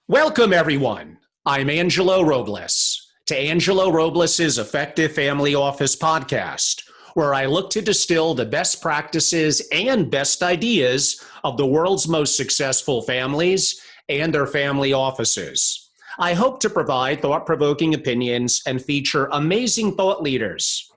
Welcome, everyone. I'm Angelo Robles to Angelo Robles' Effective Family Office podcast, where I look to distill the best practices and best ideas of the world's most successful families and their family offices. I hope to provide thought-provoking opinions and feature amazing thought leaders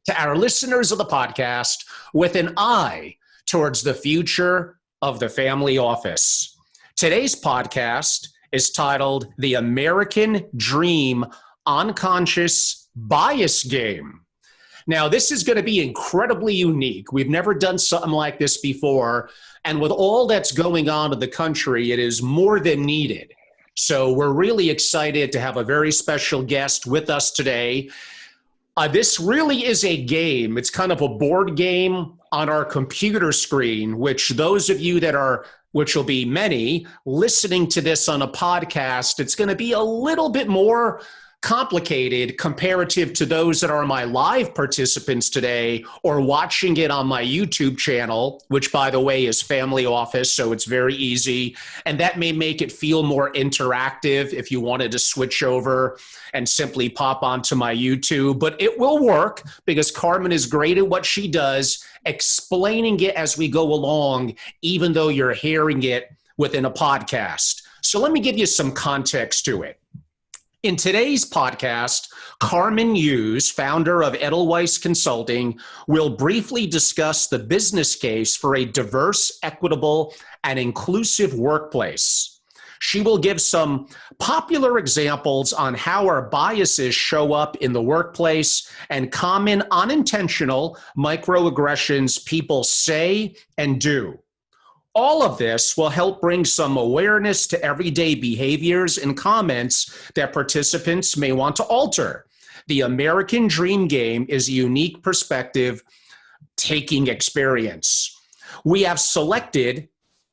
to our listeners of the podcast with an eye towards the future of the family office. Today's podcast is titled The American Dream Unconscious Bias Game. Now, this is going to be incredibly unique. We've never done something like this before. And with all that's going on in the country, it is more than needed. So we're really excited to have a very special guest with us today. This really is a game. It's kind of a board game on our computer screen, which those of you which will be many, listening to this on a podcast, it's going to be a little bit more complicated comparative to those that are my live participants today or watching it on my YouTube channel, which, by the way, is Family Office, so it's very easy. And that may make it feel more interactive if you wanted to switch over and simply pop onto my YouTube. But it will work because Carmen is great at what she does, explaining it as we go along, even though you're hearing it within a podcast. So let me give you some context to it. In today's podcast, Carmen Hughes, founder of Edelweise Consulting, will briefly discuss the business case for a diverse, equitable, and inclusive workplace. She will give some popular examples on how our biases show up in the workplace and common unintentional microaggressions people say and do. All of this will help bring some awareness to everyday behaviors and comments that participants may want to alter. The American Dream Game is a unique perspective taking experience. We have selected,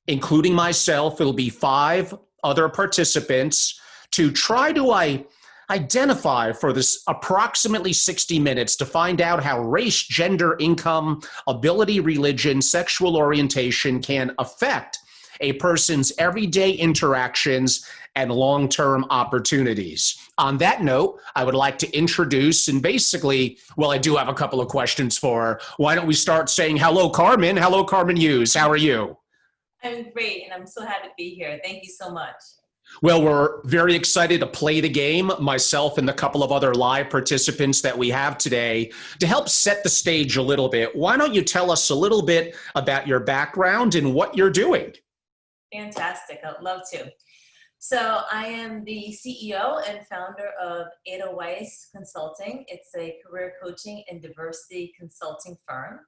including myself, it'll be 5 other participants, to try to identify for this approximately 60 minutes to find out how race, gender, income, ability, religion, sexual orientation can affect a person's everyday interactions and long-term opportunities. On that note, I would like to introduce and basically, well, I do have a couple of questions for her. Why don't we start saying hello, Carmen? Hello, Carmen Hughes. How are you? I'm great, and I'm so happy to be here. Thank you so much. Well, we're very excited to play the game, myself and the couple of other live participants that we have today. To help set the stage a little bit, why don't you tell us a little bit about your background and what you're doing? Fantastic. I'd love to. So I am the CEO and founder of Edelweise Consulting. It's a career coaching and diversity consulting firm.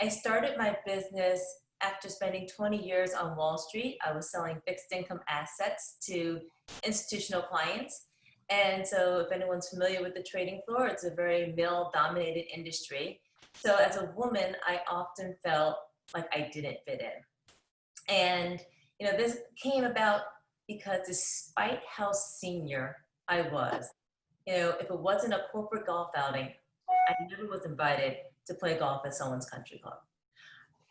I started my business after spending 20 years on Wall Street. I was selling fixed income assets to institutional clients. And so if anyone's familiar with the trading floor, it's a very male-dominated industry. So as a woman, I often felt like I didn't fit in. And this came about because despite how senior I was, if it wasn't a corporate golf outing, I never was invited to play golf at someone's country club.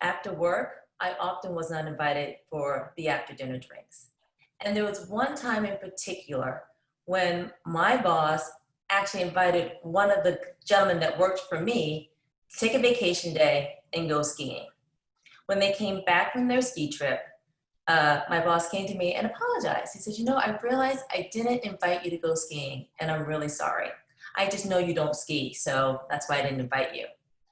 After work, I often was not invited for the after dinner drinks. And there was one time in particular when my boss actually invited one of the gentlemen that worked for me to take a vacation day and go skiing. When they came back from their ski trip, my boss came to me and apologized. He said, I realized I didn't invite you to go skiing, and I'm really sorry. I just know you don't ski, so that's why I didn't invite you.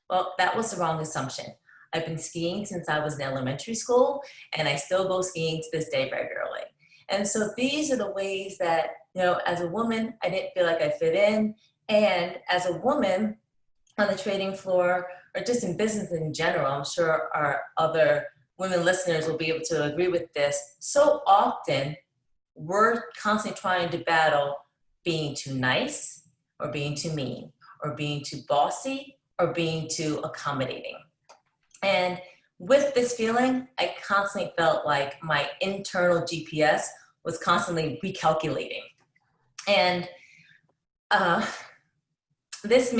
Well, that was the wrong assumption. I've been skiing since I was in elementary school, and I still go skiing to this day regularly. And so these are the ways that, as a woman, I didn't feel like I fit in. And as a woman on the trading floor, or just in business in general, I'm sure our other women listeners will be able to agree with this. So often, we're constantly trying to battle being too nice, or being too mean, or being too bossy, or being too accommodating. And with this feeling, I constantly felt like my internal GPS was constantly recalculating. And this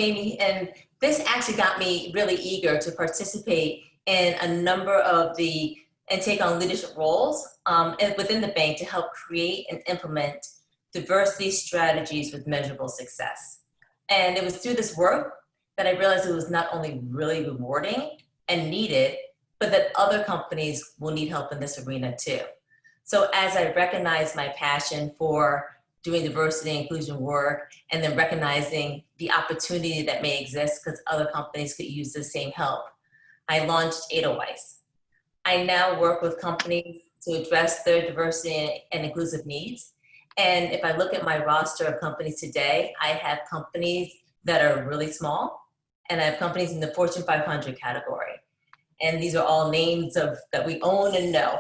actually got me really eager to participate in a number of the and take on leadership roles and within the bank to help create and implement diversity strategies with measurable success. And it was through this work that I realized it was not only really rewarding and needed, but that other companies will need help in this arena too. So as I recognized my passion for doing diversity and inclusion work, and then recognizing the opportunity that may exist because other companies could use the same help, I launched Edelweise. I now work with companies to address their diversity and inclusive needs. And if I look at my roster of companies today, I have companies that are really small, and I have companies in the Fortune 500 category. And these are all names that we own and know.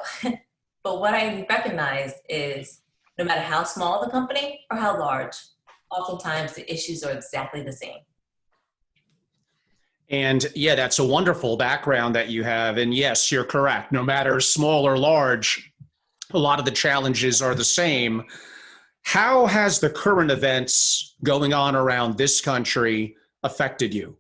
But what I recognize is no matter how small the company or how large, oftentimes the issues are exactly the same. And yeah, that's a wonderful background that you have. And yes, you're correct. No matter small or large, a lot of the challenges are the same. How has the current events going on around this country affected you?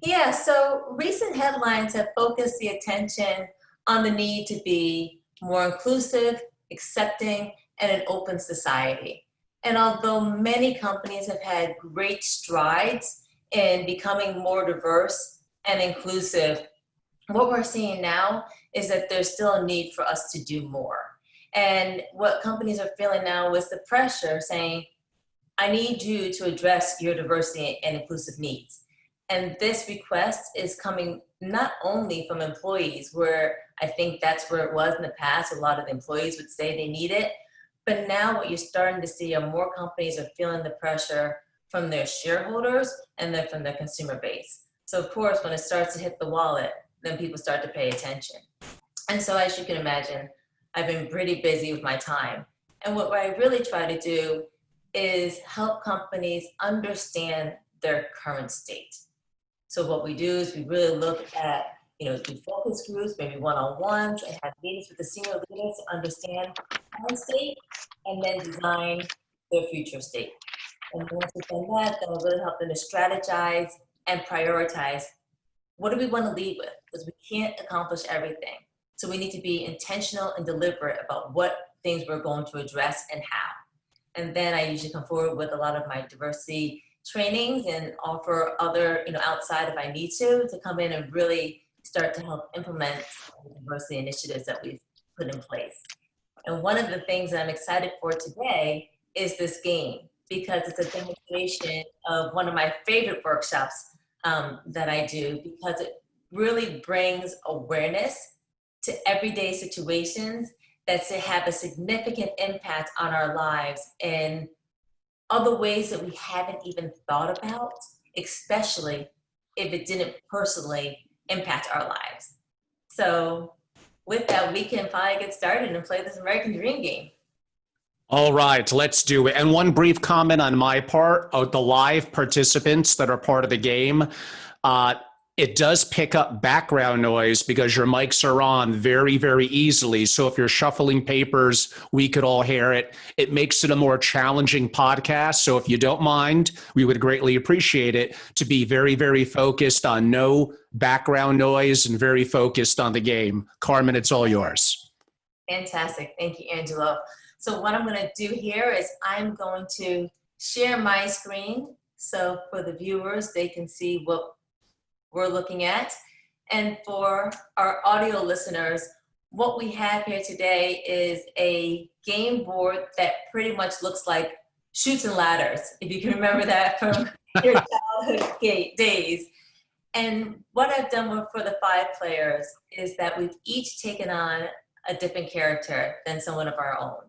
Yeah, so recent headlines have focused the attention on the need to be more inclusive, accepting, and an open society. And although many companies have had great strides in becoming more diverse and inclusive, what we're seeing now is that there's still a need for us to do more. And what companies are feeling now is the pressure saying, I need you to address your diversity and inclusive needs. And this request is coming not only from employees, where I think that's where it was in the past. A lot of the employees would say they need it. But now what you're starting to see are more companies are feeling the pressure from their shareholders and then from their consumer base. So of course, when it starts to hit the wallet, then people start to pay attention. And so as you can imagine, I've been pretty busy with my time. And what I really try to do is help companies understand their current state. So what we do is we really look at, do focus groups, maybe one-on-ones, and have meetings with the senior leaders to understand current state and then design their future state. And once we've done that, then we'll really help them to strategize and prioritize. What do we want to lead with? Because we can't accomplish everything. So we need to be intentional and deliberate about what things we're going to address and how. And then I usually come forward with a lot of my diversity trainings and offer other, outside if I need to come in and really start to help implement the diversity initiatives that we've put in place. And one of the things that I'm excited for today is this game, because it's a demonstration of one of my favorite workshops that I do, because it really brings awareness to everyday situations that have a significant impact on our lives in other ways that we haven't even thought about, especially if it didn't personally impact our lives. So with that, we can finally get started and play this American Dream game. All right, let's do it. And one brief comment on my part, the live participants that are part of the game. It does pick up background noise because your mics are on very, very easily. So if you're shuffling papers, we could all hear it. It makes it a more challenging podcast. So if you don't mind, we would greatly appreciate it to be very, very focused on no background noise and very focused on the game. Carmen, it's all yours. Fantastic. Thank you, Angelo. So what I'm going to do here is I'm going to share my screen. So for the viewers, they can see what we're looking at. And for our audio listeners, what we have here today is a game board that pretty much looks like Chutes and Ladders, if you can remember that from your childhood days. And what I've done for the 5 players is that we've each taken on a different character than someone of our own.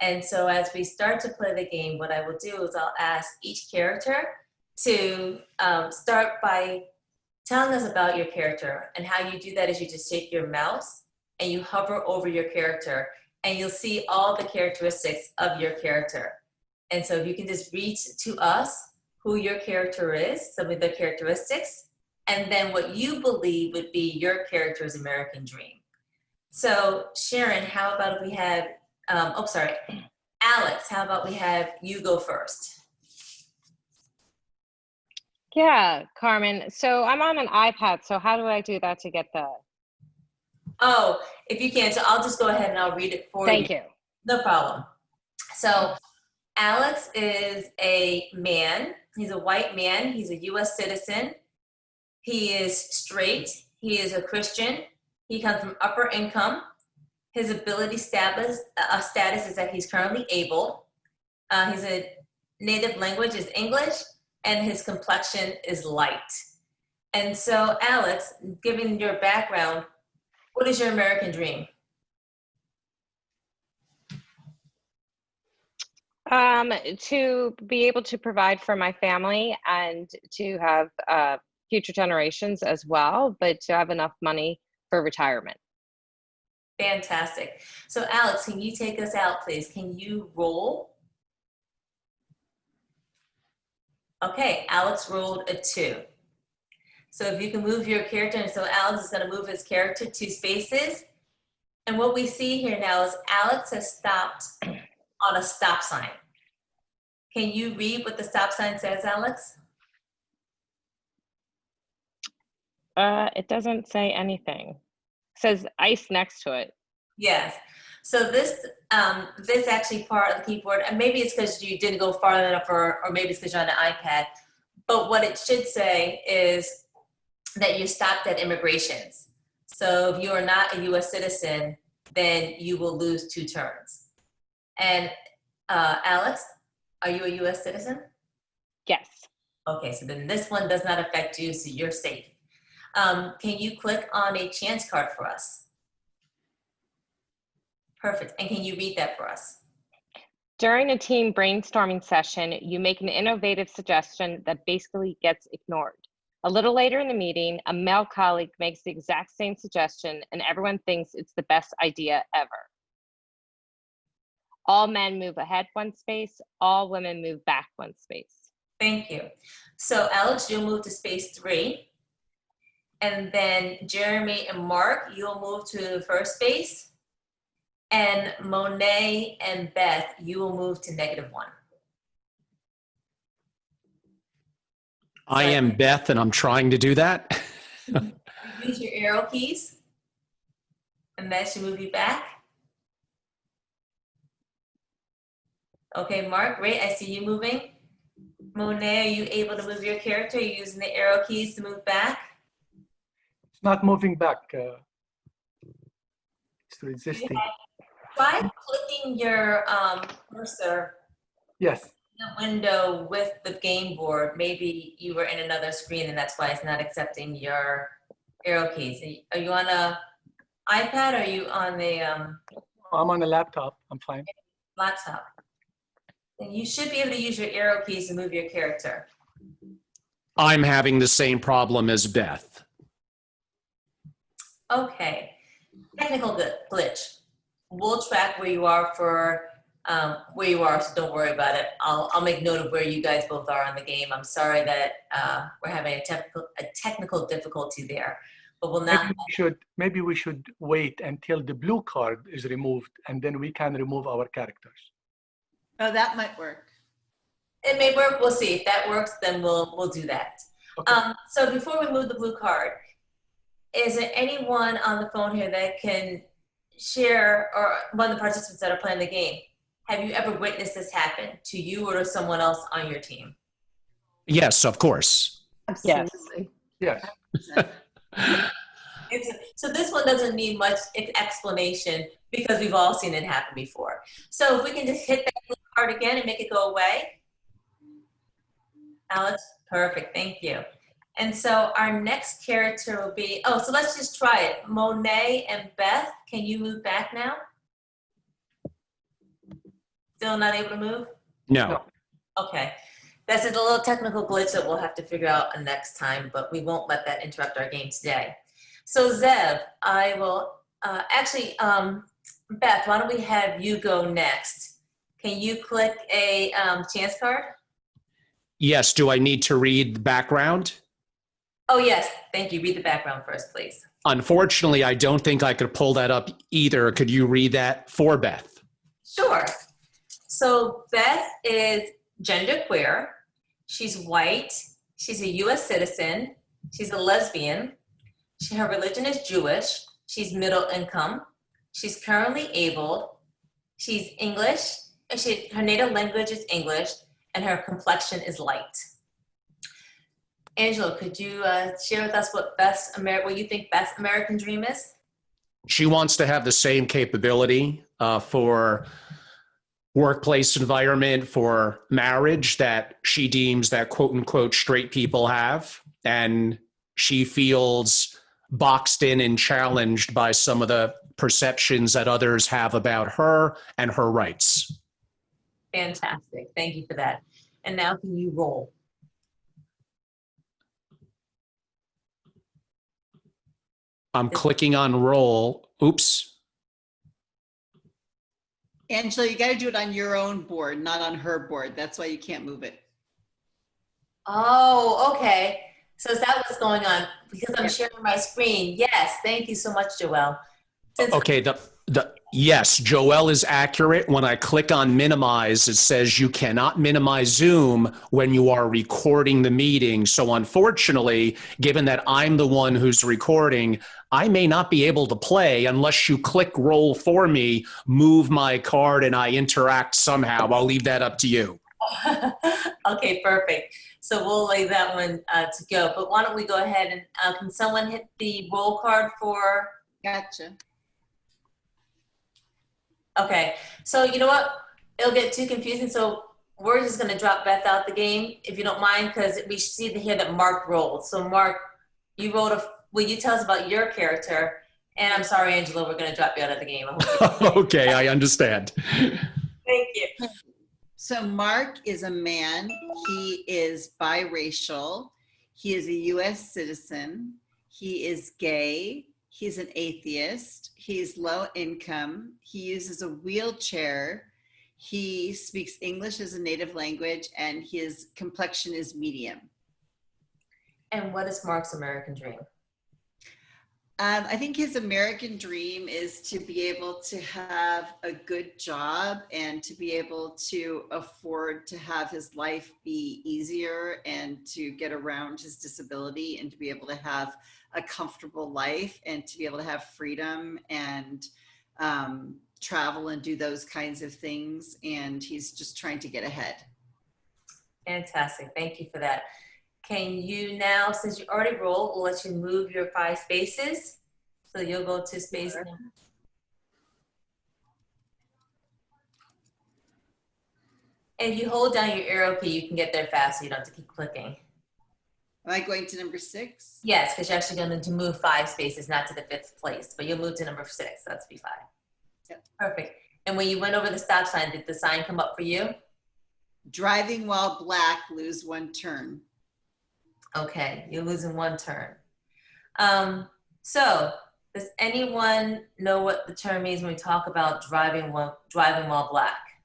And so as we start to play the game, what I will do is I'll ask each character to start by telling us about your character. And how you do that is you just take your mouse and you hover over your character, and you'll see all the characteristics of your character. And so if you can just read to us who your character is, some of the characteristics, and then what you believe would be your character's American dream. So Sharon, how about if we have, Alex, how about we have you go first? Yeah, Carmen. So I'm on an iPad. So how do I do that to get the? Oh, if you can, so I'll just go ahead and I'll read it for you. Thank you. No problem. So Alex is a man. He's a white man. He's a U.S. citizen. He is straight. He is a Christian. He comes from upper income. His ability status is that he's currently able. His native language is English, and his complexion is light. And so, Alex, given your background, what is your American dream? To be able to provide for my family and to have future generations as well, but to have enough money for retirement. Fantastic. So, Alex, can you take us out, please? Can you roll? Okay, Alex rolled a 2. So if you can move your character, and so Alex is going to move his character 2 spaces. And what we see here now is Alex has stopped on a stop sign. Can you read what the stop sign says, Alex? It doesn't say anything. It says ice next to it. Yes. So this actually part of the keyboard, and maybe it's because you didn't go far enough, or maybe it's because you're on an iPad. But what it should say is that you stopped at immigrations. So if you are not a U.S. citizen, then you will lose 2 turns. And Alex, are you a U.S. citizen? Yes. Okay, so then this one does not affect you, so you're safe. Can you click on a chance card for us? Perfect. And can you read that for us? During a team brainstorming session, you make an innovative suggestion that basically gets ignored. A little later in the meeting, a male colleague makes the exact same suggestion and everyone thinks it's the best idea ever. All men move ahead 1 space, all women move back 1 space. Thank you. So Alex, you'll move to space 3. And then Jeremy and Mark, you'll move to the first space. And Monet and Beth, you will move to -1. I am Beth, and I'm trying to do that. Use your arrow keys, and that should move you back. Okay, Mark, great. I see you moving. Monet, are you able to move your character? Are you using the arrow keys to move back? It's not moving back. It's resisting. Try clicking your cursor Yes. in the window with the game board. Maybe you were in another screen and that's why it's not accepting your arrow keys. Are you on a iPad or are you on the I'm on a laptop. I'm fine. laptop? Then you should be able to use your arrow keys to move your character. I'm having the same problem as Beth. Okay, technical glitch. We'll track where you are for where you are, so don't worry about it. I'll make note of where you guys both are on the game. I'm sorry that we're having a technical difficulty there, but we'll not. Maybe we should wait until the blue card is removed, and then we can remove our characters. Oh, that might work. It may work. We'll see. If that works, then we'll do that. Okay. So before we move the blue card, is there anyone on the phone here that can share, or one of the participants that are playing the game, have you ever witnessed this happen to you or to someone else on your team? Yes, of course. Absolutely. Yes. So this one doesn't need much explanation because we've all seen it happen before. So if we can just hit that blue card again and make it go away. Alex, perfect, thank you. And so our next character will be, so let's just try it. Monet and Beth, can you move back now? Still not able to move? No. Okay. That's a little technical glitch that we'll have to figure out next time, but we won't let that interrupt our game today. So Zev, I will, Beth, why don't we have you go next? Can you click a chance card? Yes, do I need to read the background? Oh yes, thank you. Read the background first, please. Unfortunately, I don't think I could pull that up either. Could you read that for Beth? Sure. So Beth is genderqueer. She's white. She's a U.S. citizen. She's a lesbian. Her religion is Jewish. She's middle income. She's currently abled. She's English. Her native language is English, and her complexion is light. Angela, could you share with us what you think best American dream is? She wants to have the same capability for workplace environment, for marriage that she deems that quote unquote straight people have. And she feels boxed in and challenged by some of the perceptions that others have about her and her rights. Fantastic. Thank you for that. And now can you roll? I'm clicking on roll. Oops. Angela, you got to do it on your own board, not on her board. That's why you can't move it. Oh, okay. So is that what's going on? Because I'm sharing my screen. Yes. Thank you so much, Joelle. Okay. Yes, Joelle is accurate. When I click on minimize, it says you cannot minimize Zoom when you are recording the meeting. So unfortunately, given that I'm the one who's recording, I may not be able to play unless you click roll for me, move my card, and I interact somehow. I'll leave that up to you. Okay, perfect. So we'll lay that one to go. But why don't we go ahead and can someone hit the roll card for? Gotcha. Okay, so you know what? It'll get too confusing. So we're just going to drop Beth out the game, if you don't mind, because we see here that Mark rolled. So Mark, you rolled will you tell us about your character? And I'm sorry, Angela, we're going to drop you out of the game. Okay, I understand. Thank you. So Mark is a man. He is biracial. He is a U.S. citizen. He is gay. He's an atheist. He's low income. He uses a wheelchair. He speaks English as a native language, and his complexion is medium. And what is Mark's American dream? I think his American dream is to be able to have a good job and to be able to afford to have his life be easier and to get around his disability and to be able to have a comfortable life and to be able to have freedom and travel and do those kinds of things. And he's just trying to get ahead. Fantastic. Thank you for that. Can you now, since you already rolled, we'll let you move your 5 spaces. So you'll go to space now. And if you hold down your arrow key, you can get there faster. You don't have to keep clicking. Am I going to number 6? Yes, because you're actually going to move 5 spaces, not to the 5th place, but you'll move to number 6. That's be 5. Yep. Perfect. And when you went over the stop sign, did the sign come up for you? Driving while black, lose 1 turn. Okay, you're losing 1 turn. So does anyone know what the term means when we talk about driving while black?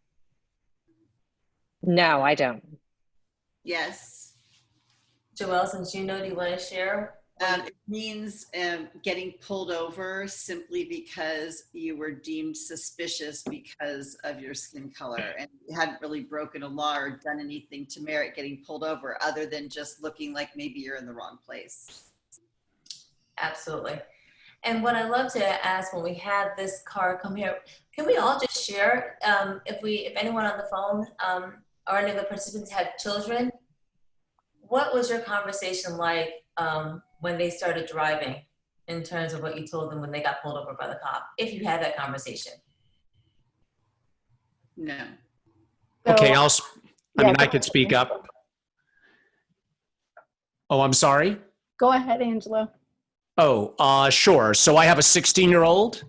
No, I don't. Yes. Joelle, since you know, do you want to share? It means getting pulled over simply because you were deemed suspicious because of your skin color and you hadn't really broken a law or done anything to merit getting pulled over other than just looking like maybe you're in the wrong place. Absolutely. And what I love to ask when we have this car come here, can we all just share, if anyone on the phone or any of the participants had children, what was your conversation like when they started driving in terms of what you told them when they got pulled over by the cop, if you had that conversation? No. Okay, I could speak up. Oh, I'm sorry? Go ahead, Angela. Oh, sure. So I have a 16-year-old.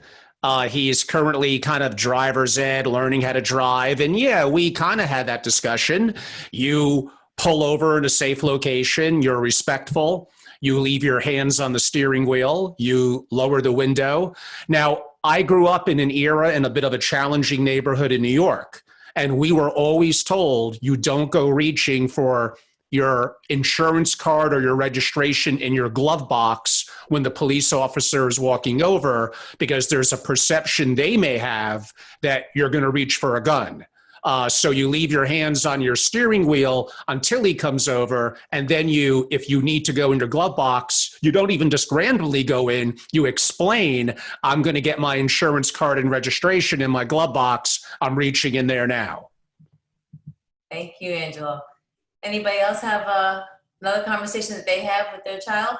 He is currently kind of driver's ed, learning how to drive. And yeah, we kind of had that discussion. You pull over in a safe location, you're respectful, you leave your hands on the steering wheel, you lower the window. Now, I grew up in an era in a bit of a challenging neighborhood in New York, and we were always told you don't go reaching for your insurance card or your registration in your glove box when the police officer is walking over, because there's a perception they may have that you're going to reach for a gun. So you leave your hands on your steering wheel until he comes over. And then if you need to go in your glove box, you don't even just randomly go in. You explain, I'm going to get my insurance card and registration in my glove box. I'm reaching in there now. Thank you, Angelo. Anybody else have another conversation that they have with their child?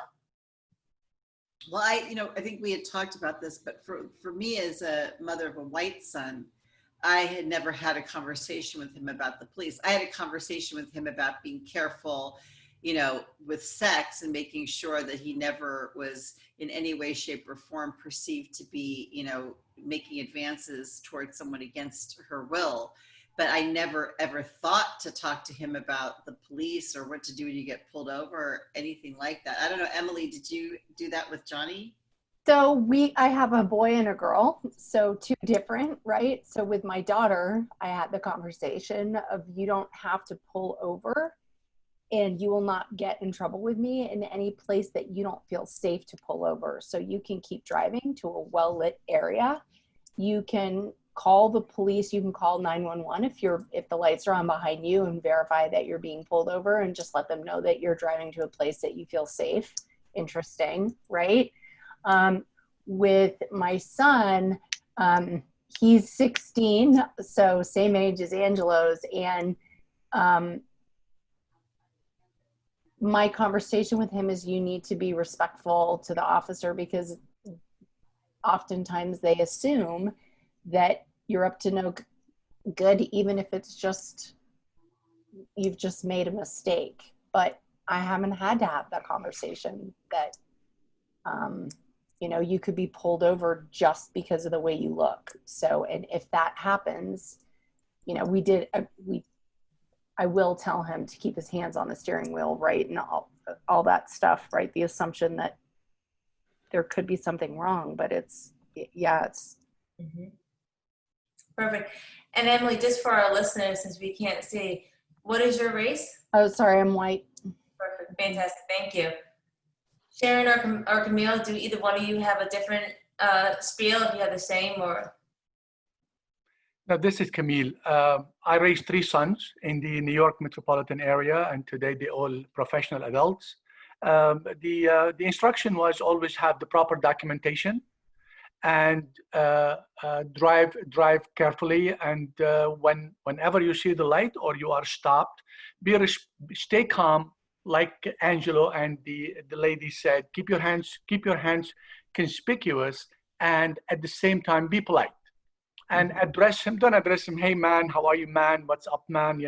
Well, I think we had talked about this, but for me as a mother of a white son, I had never had a conversation with him about the police. I had a conversation with him about being careful, with sex and making sure that he never was in any way, shape, or form perceived to be, making advances towards someone against her will. But I never ever thought to talk to him about the police or what to do when you get pulled over or anything like that. I don't know, Emily, did you do that with Johnny? So I have a boy and a girl, so two different, right? So with my daughter, I had the conversation of you don't have to pull over and you will not get in trouble with me in any place that you don't feel safe to pull over. So you can keep driving to a well-lit area. You can call the police, you can call 911 if the lights are on behind you and verify that you're being pulled over and just let them know that you're driving to a place that you feel safe. Interesting, right? With my son, he's 16, so same age as Angelo's, and my conversation with him is you need to be respectful to the officer because oftentimes they assume that you're up to no good, even if it's just you've just made a mistake. But I haven't had to have that conversation that you could be pulled over just because of the way you look. So, and if that happens, I will tell him to keep his hands on the steering wheel, right? And all that stuff, right? The assumption that there could be something wrong, but it's. Mm-hmm. Perfect. And Emily, just for our listeners, since we can't see, what is your race? Oh, sorry, I'm white. Perfect. Fantastic. Thank you. Sharon or Camille, do either one of you have a different spiel? If you have the same or? No, this is Camille. I raised 3 sons in the New York metropolitan area, and today they're all professional adults. The instruction was always have the proper documentation and drive carefully. And whenever you see the light or you are stopped, stay calm. Like Angelo and the lady said, keep your hands conspicuous, and at the same time be polite and address him. Don't address him, hey man, how are you, man? What's up, man?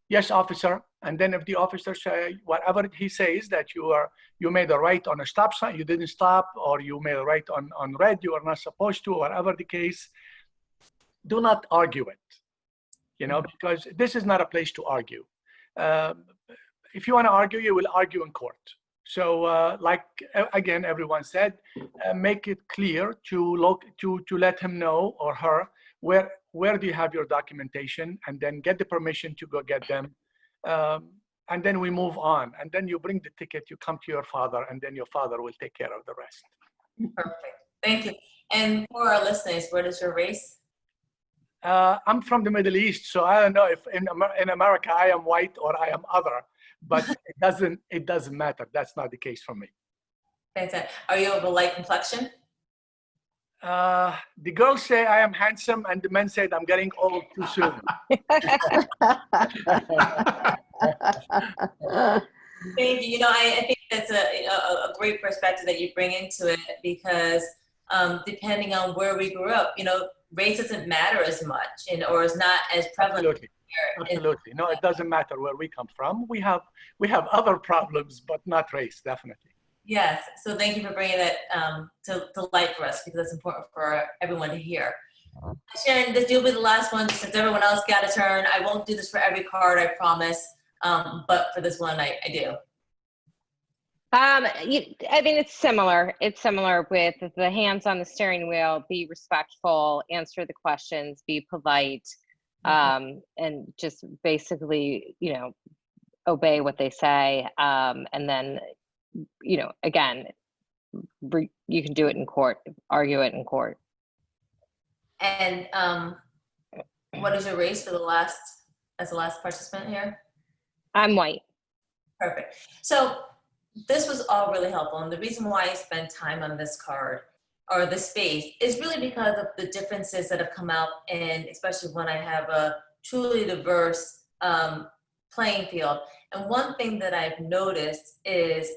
Yes, officer. And then if the officer say whatever he says that you made a right on a stop sign, you didn't stop, or you made a right on red, you are not supposed to, whatever the case, do not argue it. Because this is not a place to argue. If you want to argue, you will argue in court. So, again, everyone said, make it clear to let him know or her where do you have your documentation, and then get the permission to go get them, and then we move on. And then you bring the ticket, you come to your father, and then your father will take care of the rest. Perfect. Thank you. And for our listeners, what is your race? I'm from the Middle East, so I don't know if in America I am white or I am other. But it doesn't matter. That's not the case for me. Fantastic. Are you of a light complexion? The girls say I am handsome, and the men said I'm getting old too soon. Thank you. I think that's a great perspective that you bring into it, because depending on where we grew up, race doesn't matter as much, or is not as prevalent. Absolutely. No, it doesn't matter where we come from. We have other problems, but not race, definitely. Yes. So thank you for bringing that to light for us, because that's important for everyone to hear. Sharon, this will be the last one, since everyone else got a turn. I won't do this for every card, I promise. But for this one, I do. I mean, it's similar. It's similar with the hands on the steering wheel, be respectful, answer the questions, be polite. And just basically, obey what they say. And then, again, you can do it in court, argue it in court. And What is your race for the last, as the last participant here? I'm white. Perfect. So this was all really helpful. And the reason why I spend time on this card or this space is really because of the differences that have come out, and especially when I have a truly diverse playing field. And one thing that I've noticed is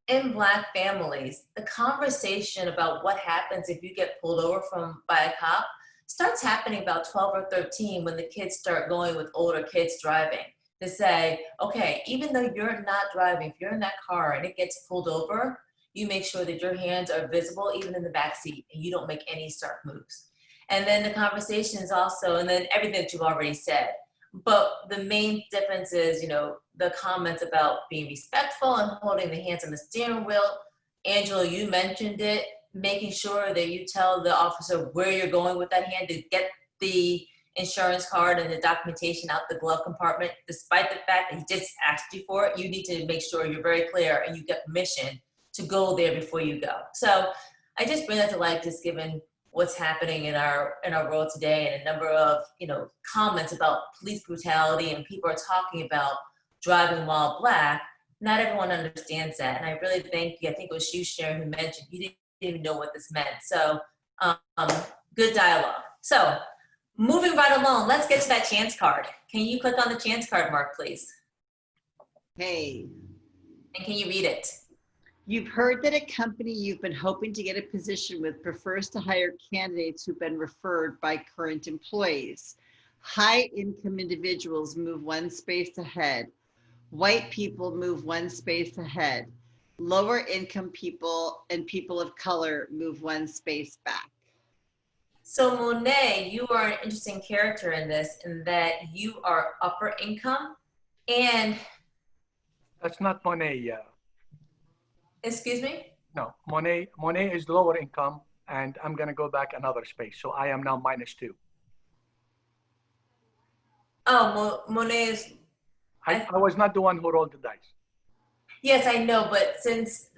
in Black families, the conversation about what happens if you get pulled over by a cop starts happening about 12 or 13 when the kids start going with older kids driving. To say, okay, even though you're not driving, if you're in that car and it gets pulled over, you make sure that your hands are visible even in the back seat and you don't make any stark moves. And then the conversation is also, and then everything that you've already said. But the main difference is, you know, the comments about being respectful and holding the hands on the steering wheel. Angela, you mentioned it, making sure that you tell the officer where you're going with that hand to get the insurance card and the documentation out the glove compartment. Despite the fact that he just asked you for it, you need to make sure you're very clear and you get permission to go there before you go. So I just bring that to light, just given what's happening in our world today, and a number of, you know, comments about police brutality, and people are talking about driving while Black. Not everyone understands that, and I really thank you. I think it was you, Sharon, who mentioned you didn't even know what this meant. So good dialogue. So moving right along, let's get to that chance card. Can you click on the chance card, Mark, please? Hey, And can you read it? you've heard that a company you've been hoping to get a position with prefers to hire candidates who've been referred by current employees. High-income individuals move one space ahead. White people move one space ahead. Lower income people and people of color move one space back. So Monet, you are an interesting character in this, in that you are upper income and, That's not Monet. excuse me? No, Monet is lower income, and I'm going to go back another space. So I am now -2. Oh, Monet is, I was not the one who rolled the dice. yes, I know, but since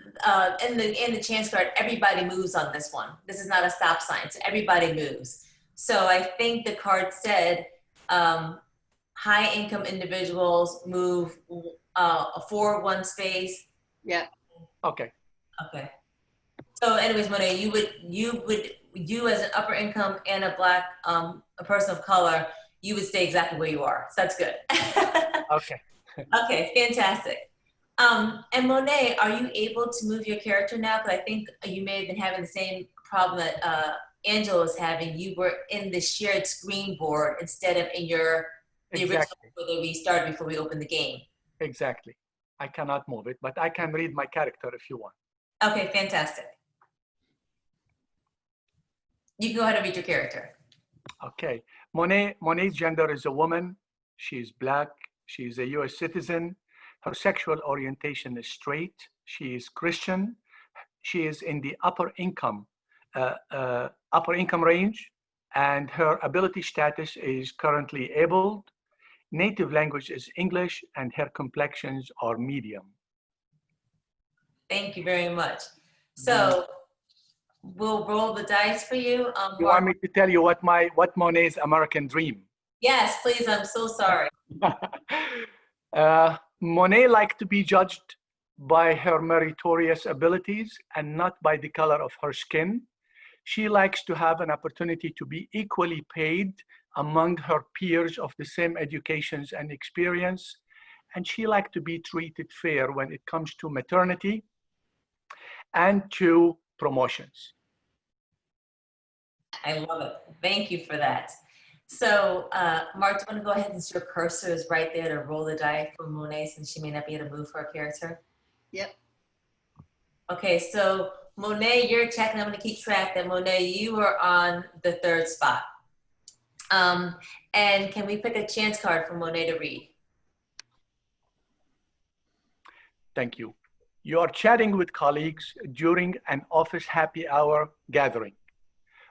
in the chance card, everybody moves on this one. This is not a stop sign, so everybody moves. So I think the card said high income individuals move forward one space. Yeah. Okay. Okay. So anyways, Monet, you as an upper income and a Black, a person of color, you would stay exactly where you are. So that's good. Okay. Okay, fantastic. And Monet, are you able to move your character now? Because I think you may have been having the same problem that Angela was having. You were in the shared screen board instead of in the original board that we started before we opened the game. Exactly. I cannot move it, but I can read my character if you want. Okay, fantastic. You can go ahead and read your character. Okay. Monet's gender is a woman. She's Black. She's a US citizen. Her sexual orientation is straight. She is Christian. She is in the upper income range, and her ability status is currently abled. Native language is English, and her complexions are medium. Thank you very much. So we'll roll the dice for you. You want me to tell you what Monet's American dream? Yes, please. I'm so sorry. Monet liked to be judged by her meritorious abilities and not by the color of her skin. She likes to have an opportunity to be equally paid among her peers of the same educations and experience. And she likes to be treated fair when it comes to maternity and to promotions. I love it. Thank you for that. So, Mark, do you want to go ahead, since your cursor is right there, to roll the die for Monet, since she may not be able to move her character? Yep. Okay, so Monet, you're checking. I'm going to keep track that Monet, you are on the 3rd spot. And can we pick a chance card for Monet to read? Thank you. You are chatting with colleagues during an office happy hour gathering.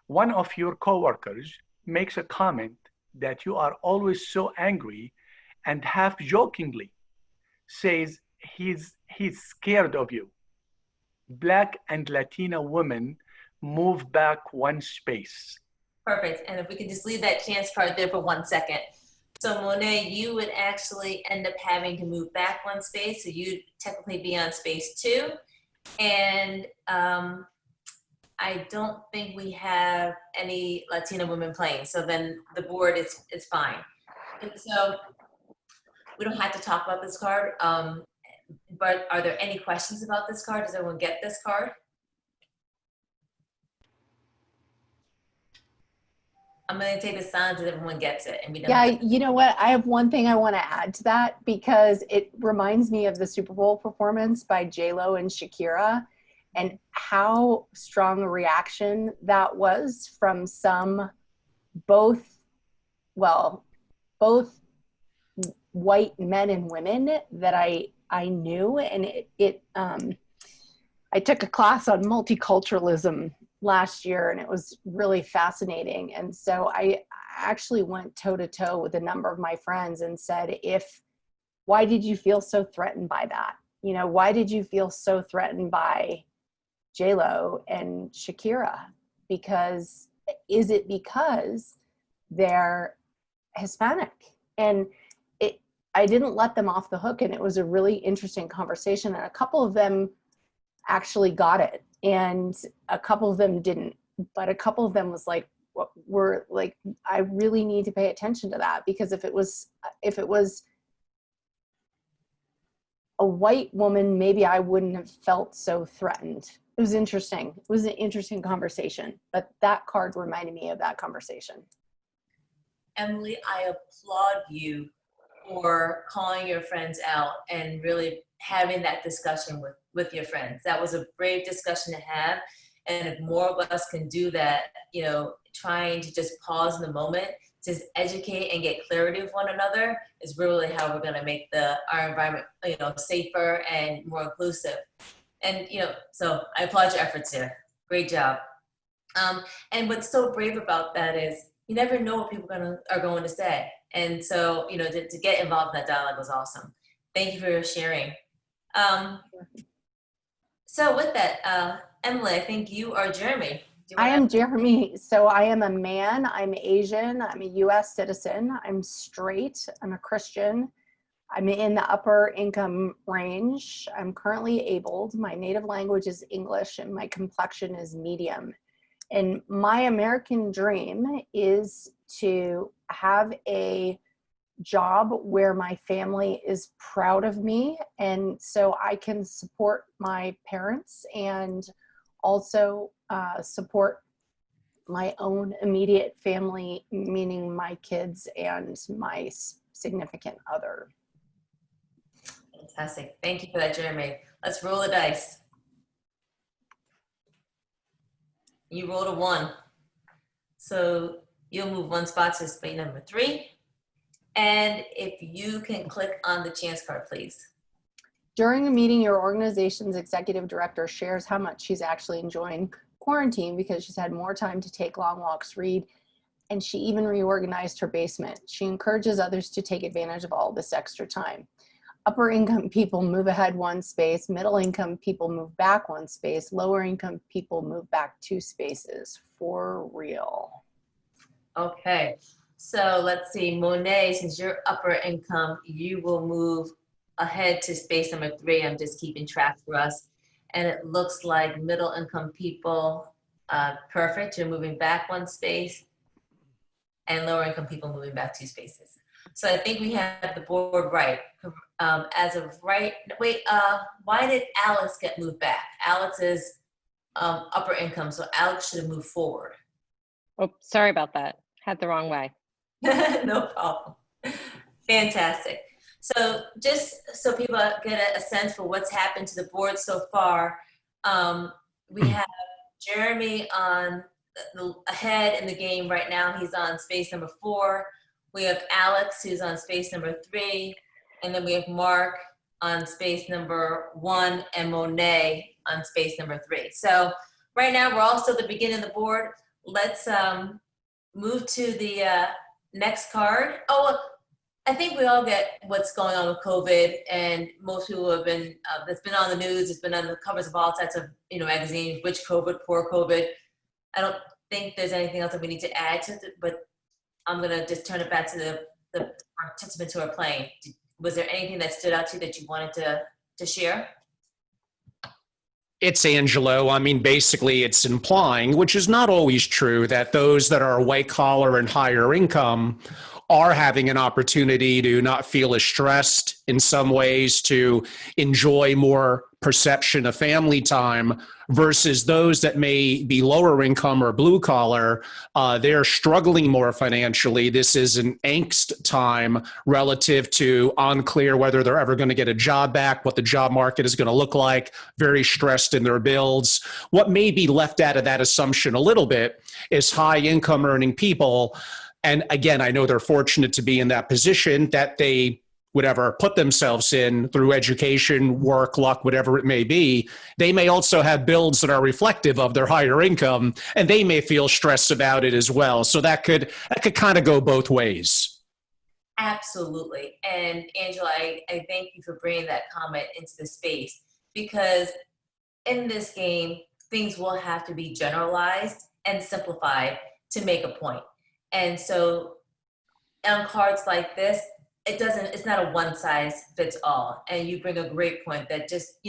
One of your coworkers makes a comment that you are always so angry, and half jokingly says he's scared of you. Black and Latina women move back one space. Perfect. And if we could just leave that chance card there for 1 second. So Monet, you would actually end up having to move back 1 space. So you'd technically be on space 2. And I don't think we have any Latina women playing. So then the board is fine. And so we don't have to talk about this card. But are there any questions about this card? Does everyone get this card? I'm going to take the signs that everyone gets it. And we don't Yeah, have to. you know what? I have one thing I want to add to that because it reminds me of the Super Bowl performance by J-Lo and Shakira and how strong a reaction that was from both white men and women that I knew. And I took a class on multiculturalism last year and it was really fascinating. And so I actually went toe to toe with a number of my friends and said, why did you feel so threatened by that? You know, why did you feel so threatened by J-Lo and Shakira? Is it because they're Hispanic? And I didn't let them off the hook, and it was a really interesting conversation. And a couple of them actually got it, and a couple of them didn't. But a couple of them was like, I really need to pay attention to that, because if it was a white woman, maybe I wouldn't have felt so threatened. It was interesting. It was an interesting conversation, but that card reminded me of that conversation. Emily, I applaud you for calling your friends out and really having that discussion with your friends. That was a brave discussion to have. And if more of us can do that, you know, trying to just pause in the moment, just educate and get clarity with one another is really how we're going to make our environment, you know, safer and more inclusive. And, you know, so I applaud your efforts here. Great job. And what's so brave about that is you never know what people are going to say. And so, you know, to get involved in that dialogue was awesome. Thank you for sharing. So with that, Emily, I think you are Jeremy. I am Jeremy. So I am a man. I'm Asian. I'm a U.S. citizen. I'm straight. I'm a Christian. I'm in the upper income range. I'm currently abled. My native language is English and my complexion is medium. And my American dream is to have a job where my family is proud of me, and so I can support my parents and also support my own immediate family, meaning my kids and my significant other. Fantastic. Thank you for that, Jeremy. Let's roll the dice. You rolled a 1. So you'll move 1 spot to space number 3. And if you can click on the chance card, please. During a meeting, your organization's executive director shares how much she's actually enjoying quarantine because she's had more time to take long walks, read, and she even reorganized her basement. She encourages others to take advantage of all this extra time. Upper income people move ahead 1 space, middle income people move back 1 space, lower income people move back 2 spaces. For real. Okay, so let's see, Monet, since you're upper income, you will move ahead to space number 3. I'm just keeping track for us. And it looks like middle income people, perfect, you're moving back 1 space, and lower income people moving back 2 spaces. So I think we have the board right. As of right, wait, why did Alex get moved back? Alex is upper income, so Alex should have moved forward. Oh, sorry about that. Had the wrong way. No problem. Fantastic. So just so people get a sense for what's happened to the board so far, we have Jeremy on ahead in the game right now. He's on space number 4. We have Alex, who's on space number 3. And then we have Mark on space number 1 and Monet on space number 3. So right now we're also at the beginning of the board. Let's move to the next card. Oh, I think we all get what's going on with COVID, and most people have been, it's been on the news, it's been on the covers of all types of, you know, magazines, rich COVID, poor COVID. think there's anything else that we need to add to it, but I'm going to just turn it back to the participants who are playing. Was there anything that stood out to you that you wanted to share? It's Angelo. I mean, basically, it's implying, which is not always true, that those that are white collar and higher income are having an opportunity to not feel as stressed in some ways, to enjoy more perception of family time, versus those that may be lower income or blue collar. They're struggling more financially. This is an angst time relative to unclear whether they're ever going to get a job back, what the job market is going to look like, very stressed in their builds. What may be left out of that assumption a little bit is high income earning people. And again, I know they're fortunate to be in that position that they would ever put themselves in through education, work, luck, whatever it may be. They may also have builds that are reflective of their higher income, and they may feel stressed about it as well. So that could kind of go both ways. Absolutely. And Angela, I thank you for bringing that comment into the space, because in this game, things will have to be generalized and simplified to make a point. And so on cards like this, it's not a one size fits all. And you bring a great point that just,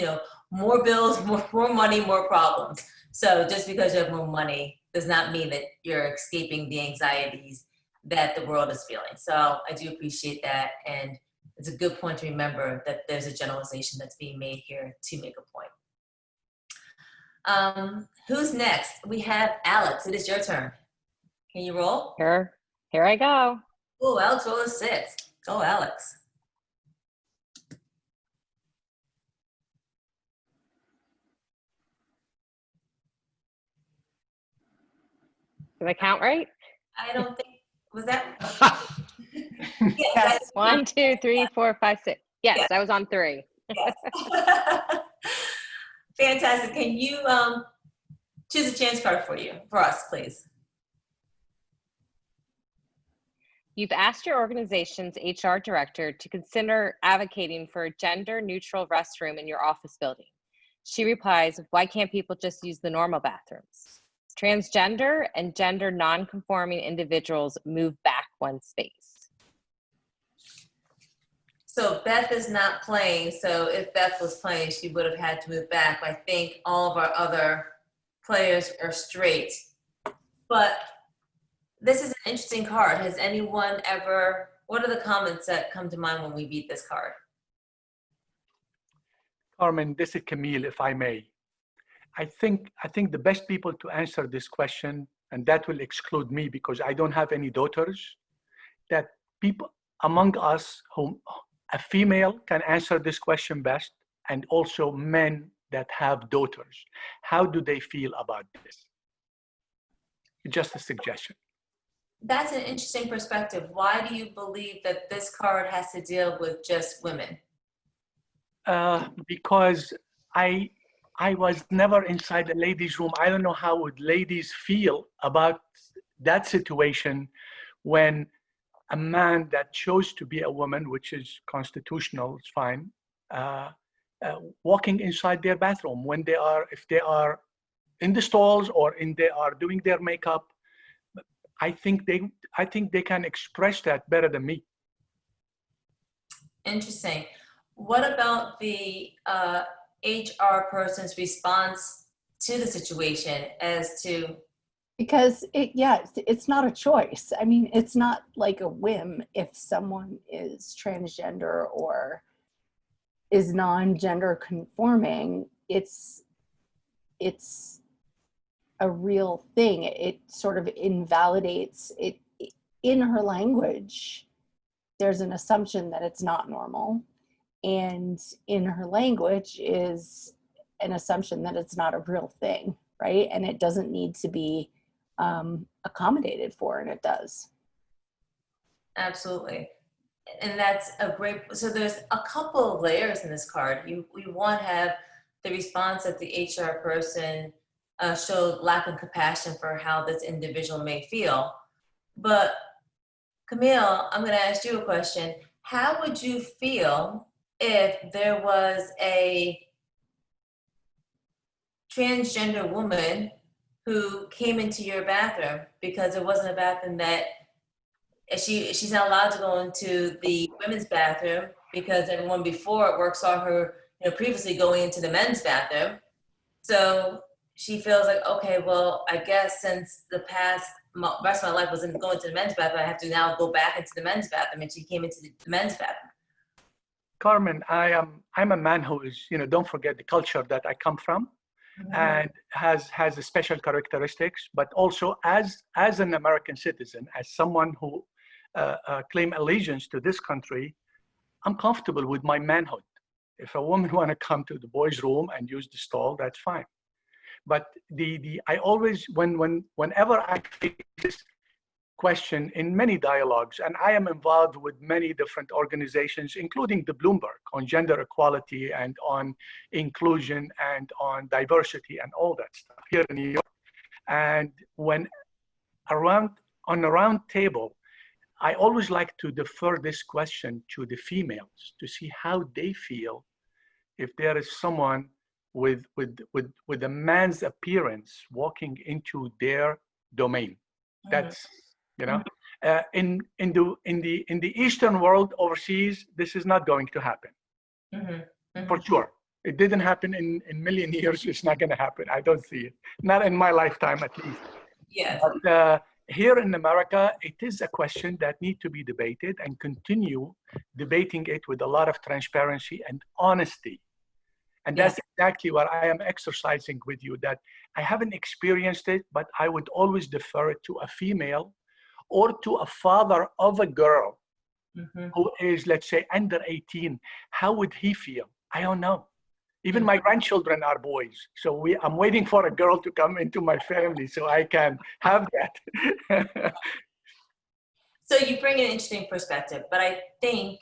more bills, more money, more problems. So just because you have more money does not mean that you're escaping the anxieties that the world is feeling. So I do appreciate that. And it's a good point to remember that there's a generalization that's being made here to make a point. Who's next? We have Alex. It is your turn. Can you roll? Here I go. Oh, Alex roll a 6. Go, Alex. Did I count right? I don't think, was that? Yes. 1, 2, 3, 4, 5, 6. Yes, I was on 3. Yes. Fantastic. Can you choose a chance card for us, please? You've asked your organization's HR director to consider advocating for a gender-neutral restroom in your office building. She replies, why can't people just use the normal bathrooms? Transgender and gender non-conforming individuals move back one space. So Beth is not playing. So if Beth was playing, she would have had to move back. I think all of our other players are straight. But this is an interesting card. Has anyone ever, what are the comments that come to mind when we beat this card? Carmen, this is Camille, if I may. I think the best people to answer this question, and that will exclude me because I don't have any daughters, that people among us, whom a female can answer this question best, and also men that have daughters. How do they feel about this? Just a suggestion. That's an interesting perspective. Why do you believe that this card has to deal with just women? Because I was never inside a ladies' room. I don't know how would ladies feel about that situation when a man that chose to be a woman, which is constitutional, it's fine, walking inside their bathroom when if they are in the stalls or they are doing their makeup. I think they can express that better than me. Interesting. What about the HR person's response to the situation as to? Because it's not a choice. I mean, it's not like a whim if someone is transgender or is non-gender conforming. It's a real thing. It sort of invalidates it. In her language, there's an assumption that it's not normal, and in her language is an assumption that it's not a real thing, right? And it doesn't need to be accommodated for, and it does. Absolutely. And that's a great, so there's a couple of layers in this card. We want to have the response that the HR person showed lack of compassion for how this individual may feel. But Camille, I'm going to ask you a question. How would you feel if there was a transgender woman who came into your bathroom because it wasn't a bathroom that she's not allowed to go into the women's bathroom because everyone before at work saw her, previously going into the men's bathroom. So she feels like, okay, well, I guess since the rest of my life wasn't going to the men's bathroom, I have to now go back into the men's bathroom, and she came into the men's bathroom. Carmen, I'm a man who is, don't forget the culture that I come from, and has special characteristics, but also as an American citizen, as someone who claim allegiance to this country, I'm comfortable with my manhood. If a woman want to come to the boys' room and use the stall, that's fine. But I always, whenever I face this question in many dialogues, and I am involved with many different organizations, including the Bloomberg, on gender equality and on inclusion and on diversity and all that stuff here in New York. And when on a round table, I always like to defer this question to the females to see how they feel if there is someone with a man's appearance walking into their domain. That's, in the Eastern world overseas, this is not going to happen. For sure. It didn't happen in a million years. It's not going to happen. I don't see it. Not in my lifetime, at least. Yes. But here in America, it is a question that needs to be debated, and continue debating it with a lot of transparency and honesty. And that's exactly what I am exercising with you, that I haven't experienced it, but I would always defer it to a female or to a father of a girl who is, let's say, under 18. How would he feel? I don't know. Even my grandchildren are boys. So I'm waiting for a girl to come into my family so I can have that. So you bring an interesting perspective, but I think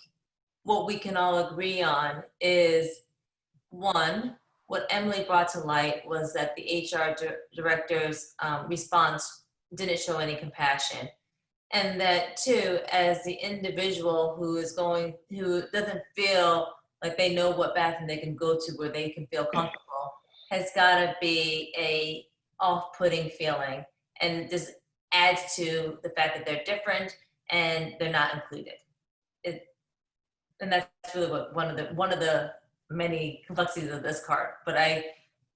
what we can all agree on is, one, what Emily brought to light was that the HR director's response didn't show any compassion. And that, two, as the individual who doesn't feel like they know what bathroom they can go to where they can feel comfortable, has got to be a off-putting feeling, and just adds to the fact that they're different and they're not included. And that's really what one of the many complexities of this card. But I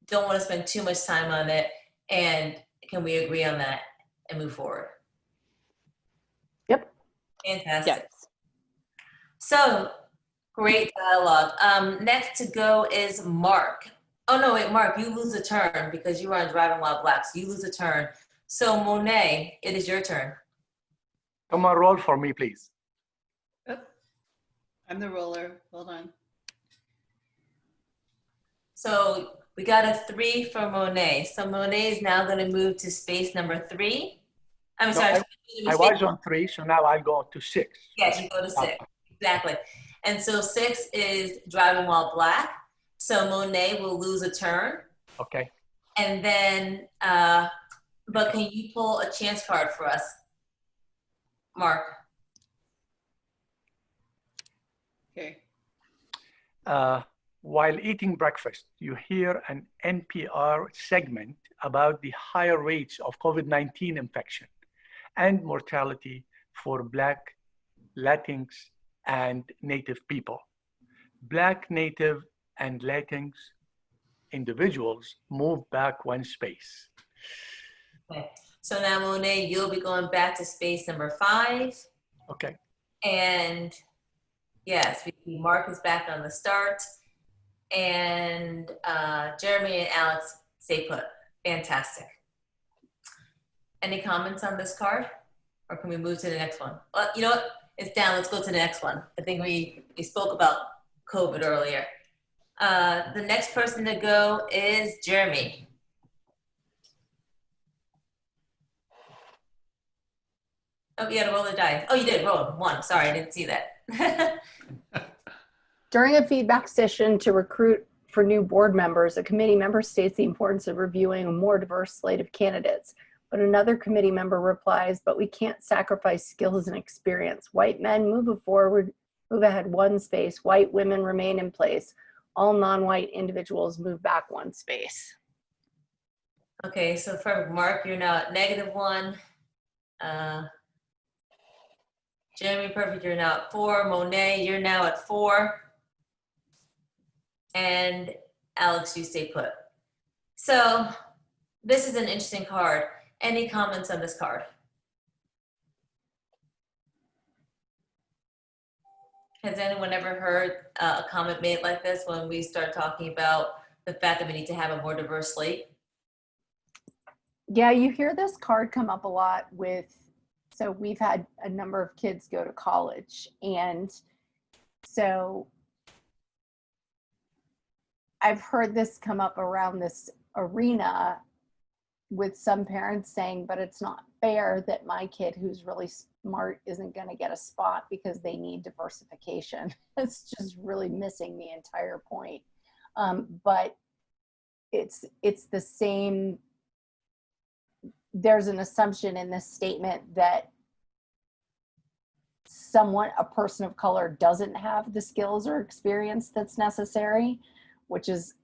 don't want to spend too much time on it. And can we agree on that and move forward? Yep. Fantastic. Yes. So great dialogue. Next to go is Mark. Oh no, wait, Mark, you lose a turn because you were on Driving While Black, so you lose a turn. So Monet, it is your turn. Come on, roll for me, please. Oh, I'm the roller. Hold on. So we got a 3 for Monet. So Monet is now going to move to space number 3. I'm sorry. I was on 3, so now I'll go to 6. Yes, you go to 6. Exactly. And so 6 is Driving While Black. So Monet will lose a turn. Okay. And then, but can you pull a chance card for us, Mark? Okay. While eating breakfast, you hear an NPR segment about the higher rates of COVID-19 infection and mortality for Black, Latinx, and Native people. Black, Native, and Latinx individuals move back one space. Okay. So now, Monet, you'll be going back to space number 5. Okay. And yes, Mark is back on the start. And Jeremy and Alex stay put. Fantastic. Any comments on this card? Or can we move to the next one? Well, you know what? It's down. Let's go to the next one. I think we spoke about COVID earlier. The next person to go is Jeremy. Oh, you gotta roll the dice. Oh, you did roll 1. Sorry, I didn't see that. During a feedback session to recruit for new board members, a committee member states the importance of reviewing a more diverse slate of candidates. But another committee member replies, but we can't sacrifice skills and experience. White men move ahead one space. White women remain in place. All non-white individuals move back one space. Okay, so for Mark, you're now at -1. Jeremy Perfect, you're now at 4. Monet, you're now at 4. And Alex, you stay put. So this is an interesting card. Any comments on this card? Has anyone ever heard a comment made like this when we start talking about the fact that we need to have a more diverse slate? Yeah, you hear this card come up a lot so we've had a number of kids go to college. And so I've heard this come up around this arena with some parents saying, but it's not fair that my kid who's really smart isn't going to get a spot because they need diversification. It's just really missing the entire point. But it's the same. There's an assumption in this statement that a person of color doesn't have the skills or experience that's necessary, which is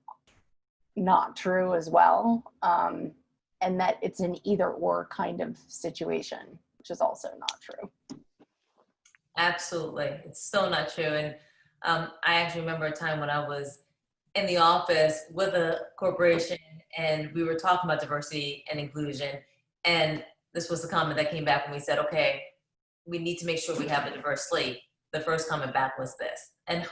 not true as well. And that it's an either or kind of situation, which is also not true. Absolutely. It's so not true. And I actually remember a time when I was in the office with a corporation and we were talking about diversity and inclusion. And this was the comment that came back when we said, okay, we need to make sure we have a diverse slate. The first comment back was this. And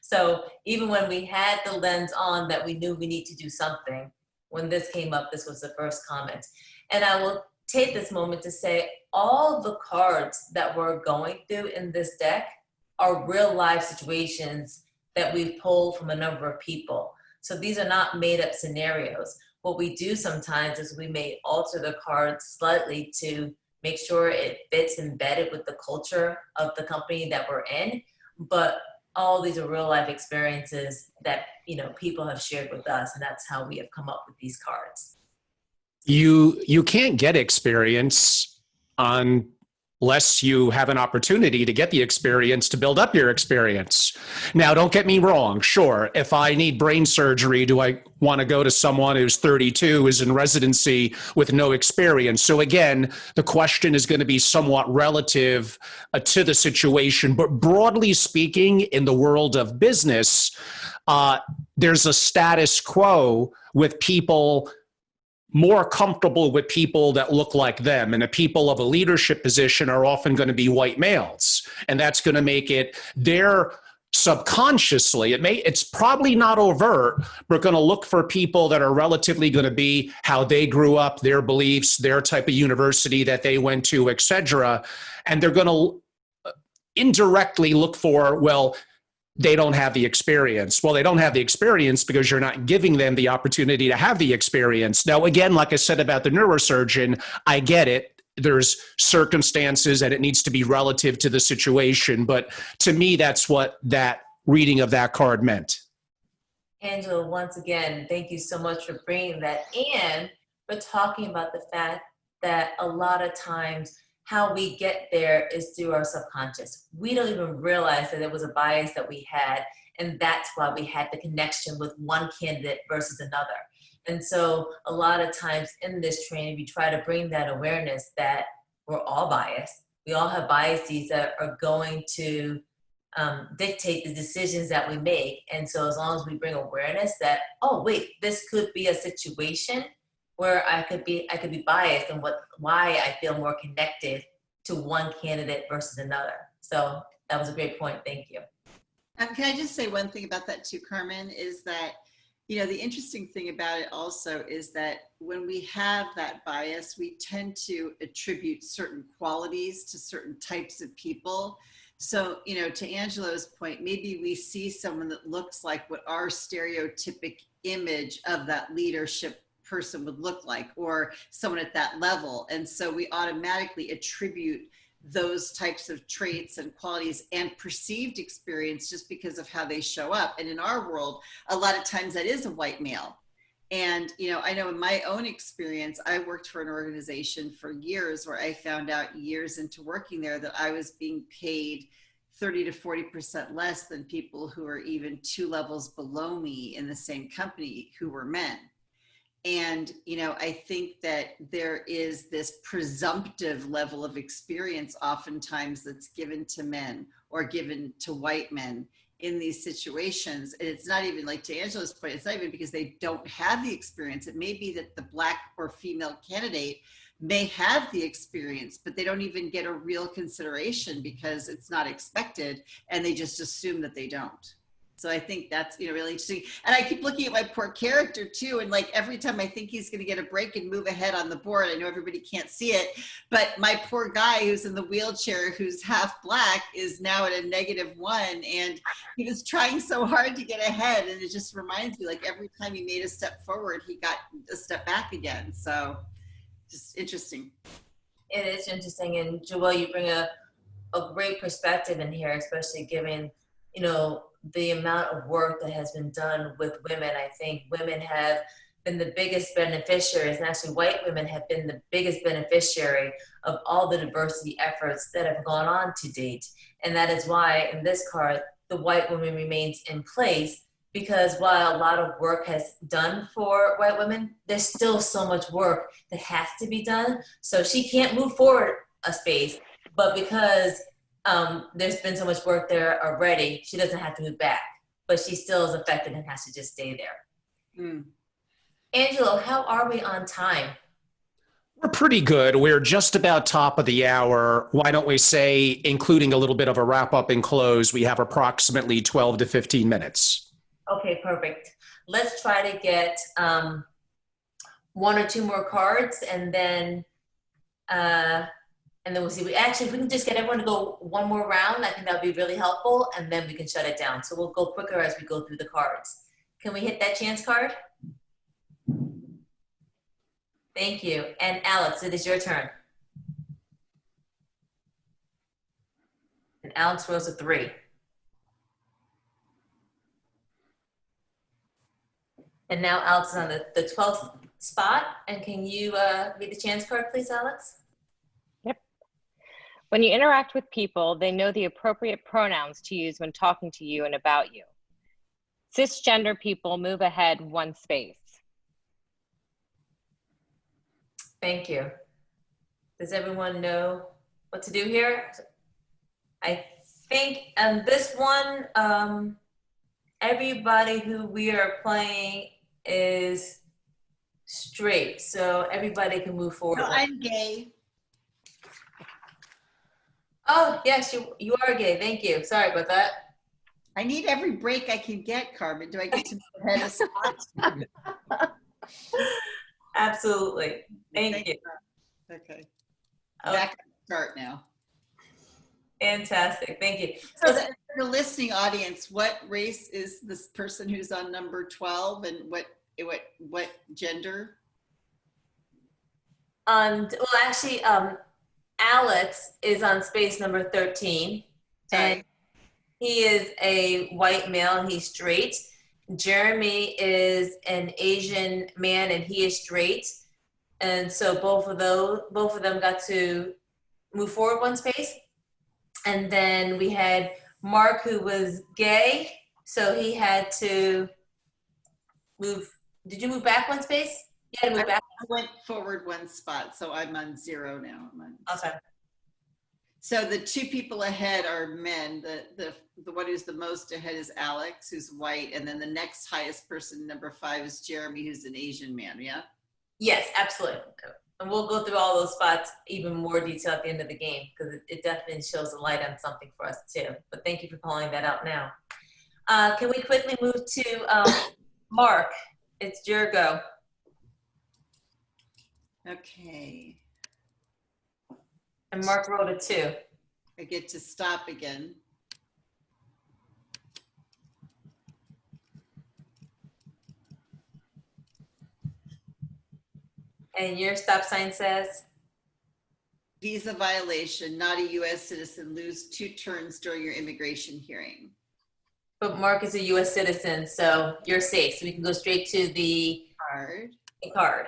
so even when we had the lens on that we knew we need to do something, when this came up, this was the first comment. And I will take this moment to say all the cards that we're going through in this deck are real life situations that we've pulled from a number of people. So these are not made up scenarios. What we do sometimes is we may alter the cards slightly to make sure it fits embedded with the culture of the company that we're in. But all these are real life experiences that, you know, people have shared with us, and that's how we have come up with these cards. You can't get experience unless you have an opportunity to get the experience to build up your experience. Now, don't get me wrong. Sure, if I need brain surgery, do I want to go to someone who's 32, is in residency with no experience? So again, the question is going to be somewhat relative to the situation. But broadly speaking, in the world of business, there's a status quo with people more comfortable with people that look like them. And the people of a leadership position are often going to be white males. And that's going to make it their subconsciously, it's probably not overt, but going to look for people that are relatively going to be how they grew up, their beliefs, their type of university that they went to, et cetera. And they're going to indirectly look for, well, they don't have the experience. Well, they don't have the experience because you're not giving them the opportunity to have the experience. Now, again, like I said about the neurosurgeon, I get it. There's circumstances and it needs to be relative to the situation. But to me, that's what that reading of that card meant. Angela, once again, thank you so much for bringing that in, for talking about the fact that a lot of times how we get there is through our subconscious. We don't even realize that there was a bias that we had, and that's why we had the connection with one candidate versus another. And so a lot of times in this training, we try to bring that awareness that we're all biased. We all have biases that are going to dictate the decisions that we make. And so as long as we bring awareness that, oh, wait, this could be a situation where I could be biased and why I feel more connected to one candidate versus another. So that was a great point. Thank you. Can I just say one thing about that too, Carmen, is that, you know, the interesting thing about it also is that when we have that bias, we tend to attribute certain qualities to certain types of people. So, you know, to Angelo's point, maybe we see someone that looks like what our stereotypic image of that leadership person would look like, or someone at that level. And so we automatically attribute those types of traits and qualities and perceived experience just because of how they show up. And in our world, a lot of times that is a white male. And, you know, I know in my own experience, I worked for an organization for years where I found out years into working there that I was being paid 30 to 40% less than people who are even 2 levels below me in the same company who were men. And, you know, I think that there is this presumptive level of experience oftentimes that's given to men or given to white men in these situations. And it's not even, like to Angela's point, it's not even because they don't have the experience. It may be that the Black or female candidate may have the experience, but they don't even get a real consideration because it's not expected, and they just assume that they don't. So I think that's, you know, really interesting. And I keep looking at my poor character too. And like every time I think he's going to get a break and move ahead on the board, I know everybody can't see it, but my poor guy who's in the wheelchair, who's half Black, is now at a -1. And he was trying so hard to get ahead. And it just reminds me, like every time he made a step forward, he got a step back again. So just interesting. It is interesting. And Joelle, you bring a great perspective in here, especially given, you know, the amount of work that has been done with women. I think women have been the biggest beneficiaries, and actually white women have been the biggest beneficiary of all the diversity efforts that have gone on to date. And that is why in this card, the white woman remains in place, because while a lot of work has done for white women, there's still so much work that has to be done. So she can't move forward a space, but because there's been so much work there already, she doesn't have to move back, but she still is affected and has to just stay there. Angelo, how are we on time? We're pretty good. We're just about top of the hour. Why don't we say, including a little bit of a wrap up and close, we have approximately 12 to 15 minutes. Okay, perfect. Let's try to get 1 or 2 more cards, and then we'll see. If we can just get everyone to go one more round, I think that would be really helpful, and then we can shut it down. So we'll go quicker as we go through the cards. Can we hit that chance card? Thank you. And Alex, it is your turn. And Alex rolls a 3. And now Alex is on the 12th spot. And can you read the chance card, please, Alex? When you interact with people, they know the appropriate pronouns to use when talking to you and about you. Cisgender people move ahead 1 space. Thank you. Does everyone know what to do here? I think this one, everybody who we are playing is straight, so everybody can move forward. No, I'm gay. Oh, yes, you are gay. Thank you. Sorry about that. I need every break I can get, Carmen. Do I get to move ahead a spot? Absolutely. Thank you. Okay. Okay. Back to start now. Fantastic. Thank you. So for the listening audience, what race is this person who's on number 12, and what gender? Well, actually, Alex is on space number 13. Sorry. And he is a white male and he's straight. Jeremy is an Asian man and he is straight. And so both of them got to move forward 1 space. And then we had Mark, who was gay, so he had to move. Did you move back 1 space? You had to move back. I went forward 1 spot, so I'm on 0 now. Okay. So the 2 people ahead are men. The one who's the most ahead is Alex, who's white, and then the next highest person, number 5, is Jeremy, who's an Asian man. Yeah. Yes, absolutely. And we'll go through all those spots even more detail at the end of the game, because it definitely shows a light on something for us too. But thank you for calling that out now. Can we quickly move to Mark? It's your go. Okay. And Mark rolled a 2. I get to stop again. And your stop sign says? Visa violation, not a U.S. citizen, lose 2 turns during your immigration hearing. But Mark is a U.S. citizen, so you're safe. So we can go straight to the card.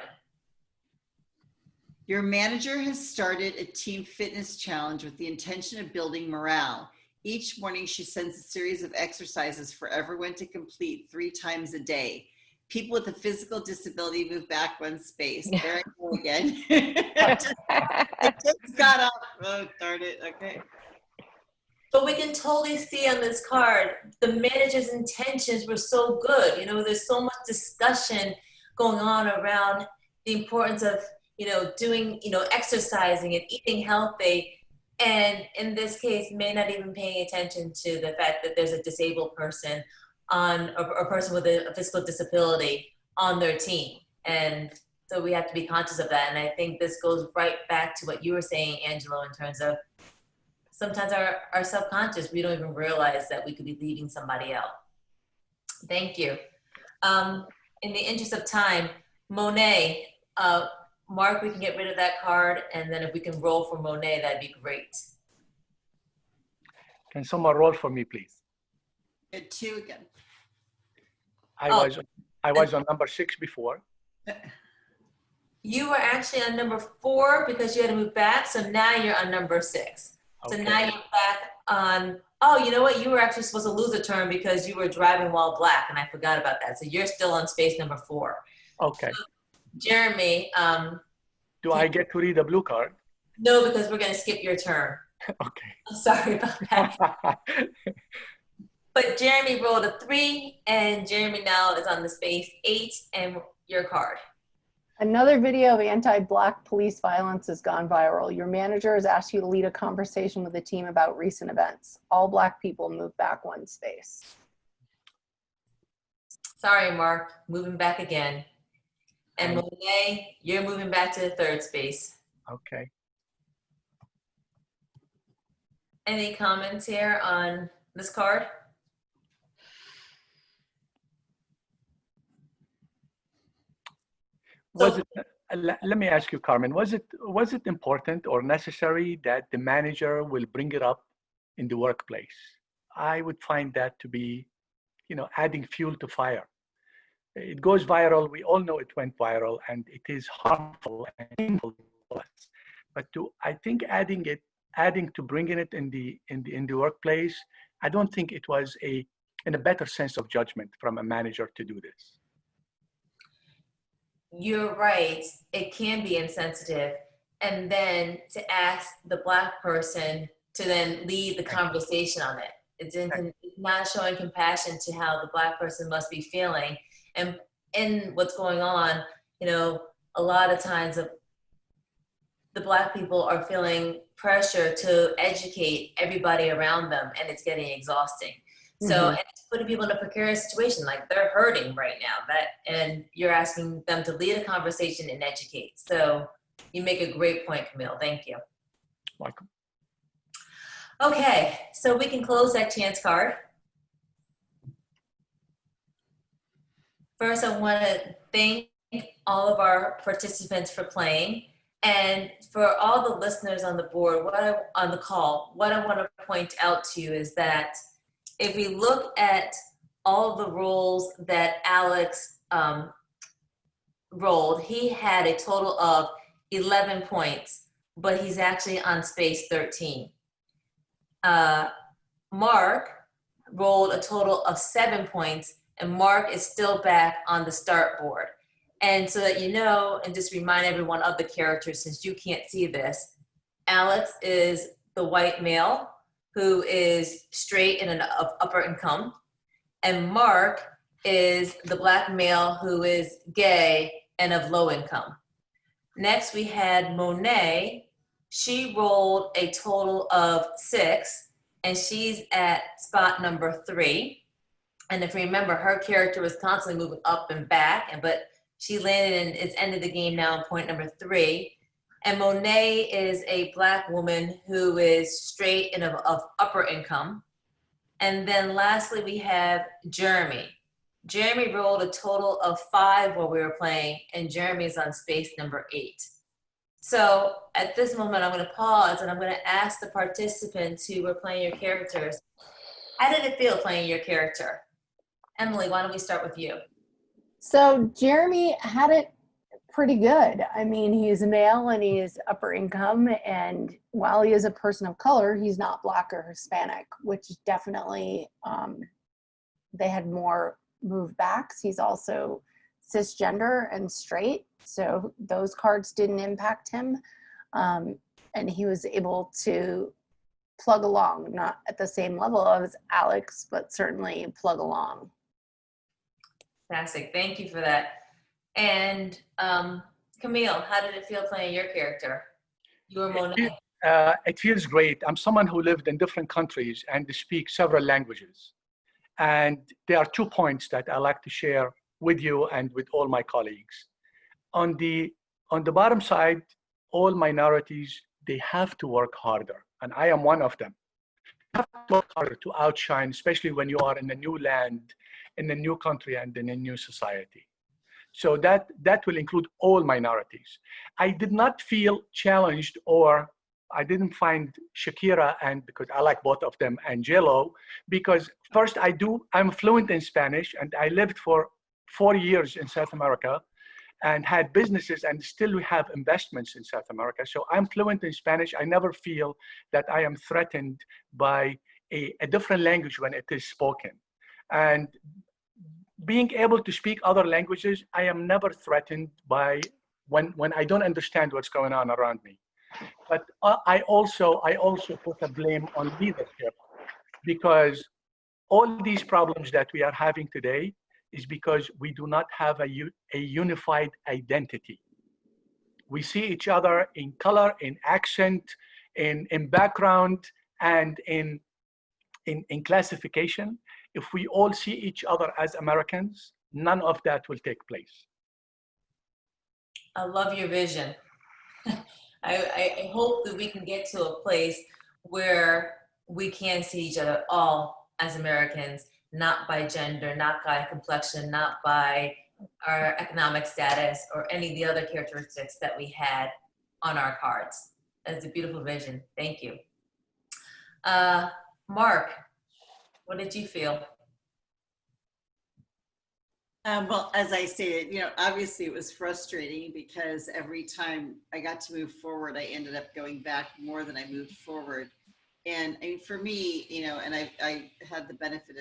Your manager has started a team fitness challenge with the intention of building morale. Each morning, she sends a series of exercises for everyone to complete 3 times a day. people with a physical disability move back one space. There I go again. I just got up. Oh, darn it. Okay. But we can totally see on this card, the manager's intentions were so good. You know, there's so much discussion going on around the importance of, you know, doing, you know, exercising and eating healthy. And in this case, may not even paying attention to the fact that there's a disabled person on, or a person with a physical disability on their team. And so we have to be conscious of that. And I think this goes right back to what you were saying, Angelo, in terms of sometimes our subconscious, we don't even realize that we could be leaving somebody out. Thank you. In the interest of time, Monet, Mark, we can get rid of that card, and then if we can roll for Monet, that'd be great. Can someone roll for me, please? Good, 2 again. I was on number 6 before. You were actually on number 4 because you had to move back, so now you're on number 6. So Okay. now you're back on, oh, you know what? You were actually supposed to lose a turn because you were driving while black, and I forgot about that. So you're still on space number 4. Okay. So, Jeremy. Do I get to read a blue card? No, because we're going to skip your turn. Okay. I'm sorry about that. But Jeremy rolled a 3, and Jeremy now is on the space 8, and your card. Another video of anti-Black police violence has gone viral. Your manager has asked you to lead a conversation with the team about recent events. All Black people move back one space. Sorry, Mark, moving back again. And Monet, you're moving back to the 3rd space. Okay. Any comments here on this card? Was it, let me ask you, Carmen, was it important or necessary that the manager will bring it up in the workplace? I would find that to be, you know, adding fuel to fire. It goes viral. We all know it went viral, and it is harmful and painful to us. But I think adding to bringing it in the workplace, I don't think it was in a better sense of judgment from a manager to do this. You're right, it can be insensitive. And then to ask the Black person to then lead the conversation on it. It's not showing compassion to how the Black person must be feeling. And in what's going on, you know, a lot of times the Black people are feeling pressure to educate everybody around them, and it's getting exhausting. So, and it's putting people in a precarious situation, like they're hurting right now, and you're asking them to lead a conversation and educate. So you make a great point, Camille. Thank you. Welcome. Okay, so we can close that chance card. First, I want to thank all of our participants for playing. And for all the listeners on the board, on the call, what I want to point out to you is that if we look at all the roles that Alex rolled, he had a total of 11 points, but he's actually on space 13. Mark rolled a total of 7 points, and Mark is still back on the start board. And so that you know, and just remind everyone of the characters since you can't see this, Alex is the white male who is straight and of upper income. And Mark is the Black male who is gay and of low income. Next, we had Monet. She rolled a total of 6, and she's at spot number 3. And if you remember, her character was constantly moving up and back, but she landed and it's ended the game now in point number 3. And Monet is a Black woman who is straight and of upper income. And then lastly, we have Jeremy. Jeremy rolled a total of 5 while we were playing, and Jeremy is on space number 8. So at this moment, I'm going to pause and I'm going to ask the participants who were playing your characters, how did it feel playing your character? Emily, why don't we start with you? So Jeremy had it pretty good. I mean, he's a male and he is upper income, and while he is a person of color, he's not Black or Hispanic, which definitely they had more move backs. He's also cisgender and straight, so those cards didn't impact him. And he was able to plug along, not at the same level as Alex, but certainly plug along. Fantastic. Thank you for that. And Camille, how did it feel playing your character? You were Monet. It feels great. I'm someone who lived in different countries and speaks several languages. And there are 2 points that I like to share with you and with all my colleagues. On the bottom side, all minorities, they have to work harder. And I am one of them. You have to work harder to outshine, especially when you are in a new land, in a new country, and in a new society. So that will include all minorities. I did not feel challenged, or I didn't find Shakira, and because I like both of them, and Jello, because first I'm fluent in Spanish, and I lived for 4 years in South America and had businesses, and still we have investments in South America. So I'm fluent in Spanish. I never feel that I am threatened by a different language when it is spoken. And being able to speak other languages, I am never threatened by when I don't understand what's going on around me. But I also put a blame on leadership, because all these problems that we are having today is because we do not have a unified identity. We see each other in color, in accent, in background, and in classification. If we all see each other as Americans, none of that will take place. I love your vision. I hope that we can get to a place where we can see each other all as Americans, not by gender, not by complexion, not by our economic status or any of the other characteristics that we had on our cards. That's a beautiful vision. Thank you. Mark, what did you feel? Well, as I stated, obviously it was frustrating because every time I got to move forward, I ended up going back more than I moved forward. And I mean, for me, and I had the benefit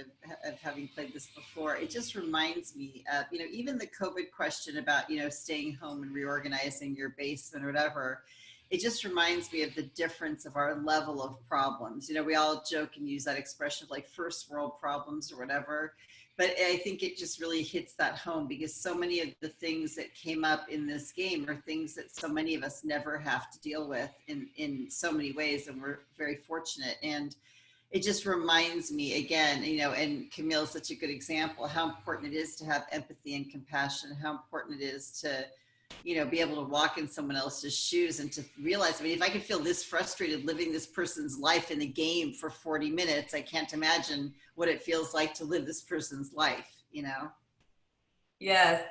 of having played this before, it just reminds me of, even the COVID question about, staying home and reorganizing your basement or whatever, it just reminds me of the difference of our level of problems. We all joke and use that expression of like first world problems or whatever. But I think it just really hits that home, because so many of the things that came up in this game are things that so many of us never have to deal with in so many ways. And we're very fortunate. And it just reminds me again, and Camille's such a good example, how important it is to have empathy and compassion, how important it is to, be able to walk in someone else's shoes and to realize, I mean, if I could feel this frustrated living this person's life in a game for 40 minutes, I can't imagine what it feels like to live this person's life, Yes,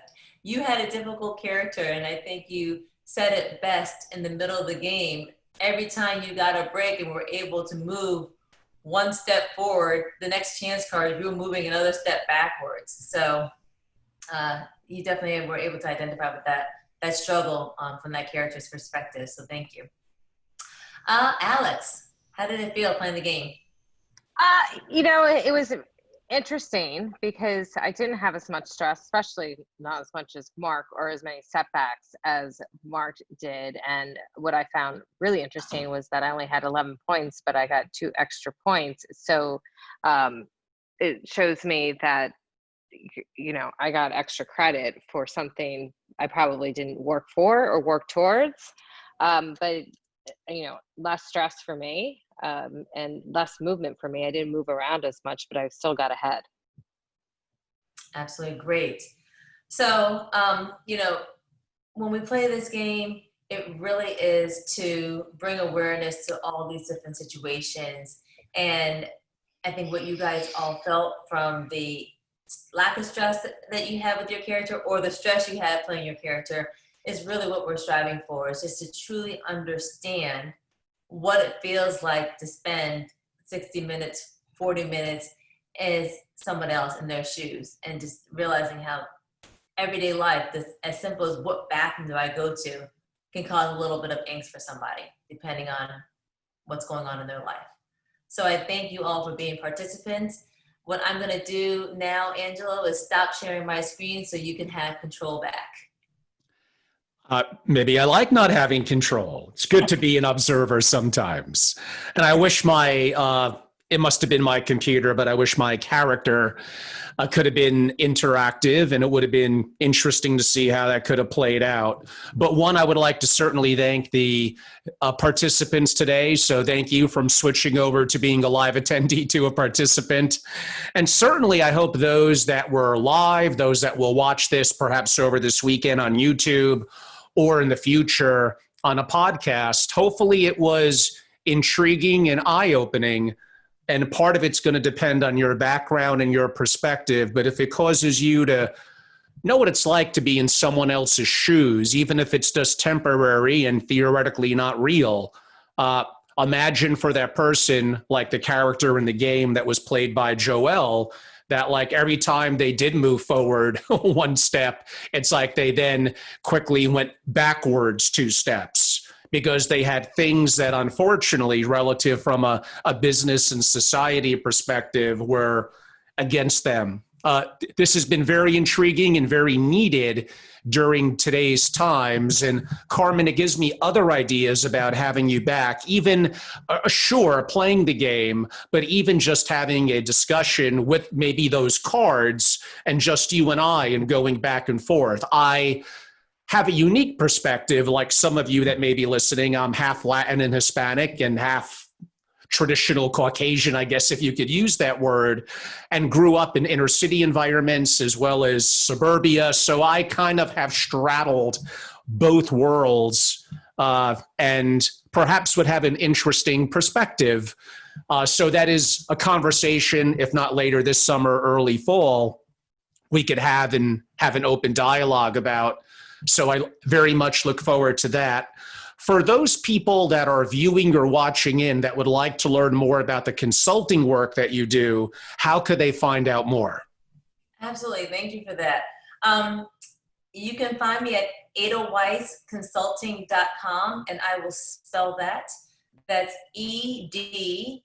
you had a difficult character, and I think you said it best in the middle of the game. Every time you got a break and were able to move one step forward, the next chance card, you were moving another step backwards. So you definitely were able to identify with that struggle from that character's perspective. So thank you. Alex, how did it feel playing the game? It was interesting because I didn't have as much stress, especially not as much as Mark, or as many setbacks as Mark did. And what I found really interesting was that I only had 11 points, but I got 2 extra points. So it shows me that, I got extra credit for something I probably didn't work for or work towards. But, less stress for me, and less movement for me. I didn't move around as much, but I still got ahead. Absolutely great. So, when we play this game, it really is to bring awareness to all these different situations. And I think what you guys all felt from the lack of stress that you have with your character, or the stress you had playing your character, is really what we're striving for, is just to truly understand what it feels like to spend 60 minutes, 40 minutes as someone else in their shoes, and just realizing how everyday life, this, as simple as what bathroom do I go to, can cause a little bit of angst for somebody, depending on what's going on in their life. So I thank you all for being participants. What I'm going to do now, Angelo, is stop sharing my screen so you can have control back. Maybe I like not having control. It's good to be an observer sometimes. And I wish it must have been my computer, but I wish my character could have been interactive, and it would have been interesting to see how that could have played out. But one, I would like to certainly thank the participants today. So thank you from switching over to being a live attendee to a participant. And certainly I hope those that were live, those that will watch this perhaps over this weekend on YouTube or in the future on a podcast, hopefully it was intriguing and eye-opening. And part of it's going to depend on your background and your perspective. But if it causes you to know what it's like to be in someone else's shoes, even if it's just temporary and theoretically not real, imagine for that person, like the character in the game that was played by Joel, that like every time they did move forward one step, it's like they then quickly went backwards 2 steps, because they had things that unfortunately, relative from a business and society perspective, were against them. This has been very intriguing and very needed during today's times. And Carmen, it gives me other ideas about having you back, even sure, playing the game, but even just having a discussion with maybe those cards and just you and I and going back and forth. I have a unique perspective, like some of you that may be listening. I'm half Latin and Hispanic and half traditional Caucasian, I guess, if you could use that word, and grew up in inner city environments as well as suburbia. So I kind of have straddled both worlds and perhaps would have an interesting perspective. So that is a conversation, if not later this summer, early fall, we could have an open dialogue about. So I very much look forward to that. For those people that are viewing or watching in that would like to learn more about the consulting work that you do, how could they find out more? Absolutely. Thank you for that. You can find me at edelweiseconsulting.com, and I will spell that. That's EDELWEISE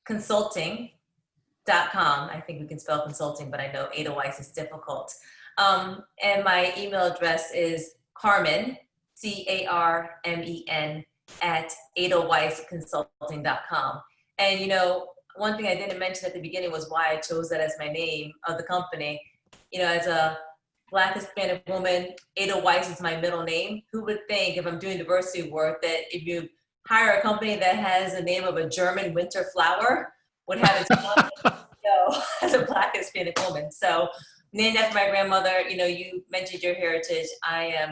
consulting.com. I think we can spell consulting, but I know Edelweise is difficult. And my email address is Carmen, CARMEN, at edelweiseconsulting.com. And, you know, one thing I didn't mention at the beginning was why I chose that as my name of the company. You know, as a Black Hispanic woman, Edelweise is my middle name. Who would think, if I'm doing diversity work, that if you hire a company that has the name of a German winter flower, would have its own, as a Black Hispanic woman. So, named after my grandmother. You know, you mentioned your heritage. I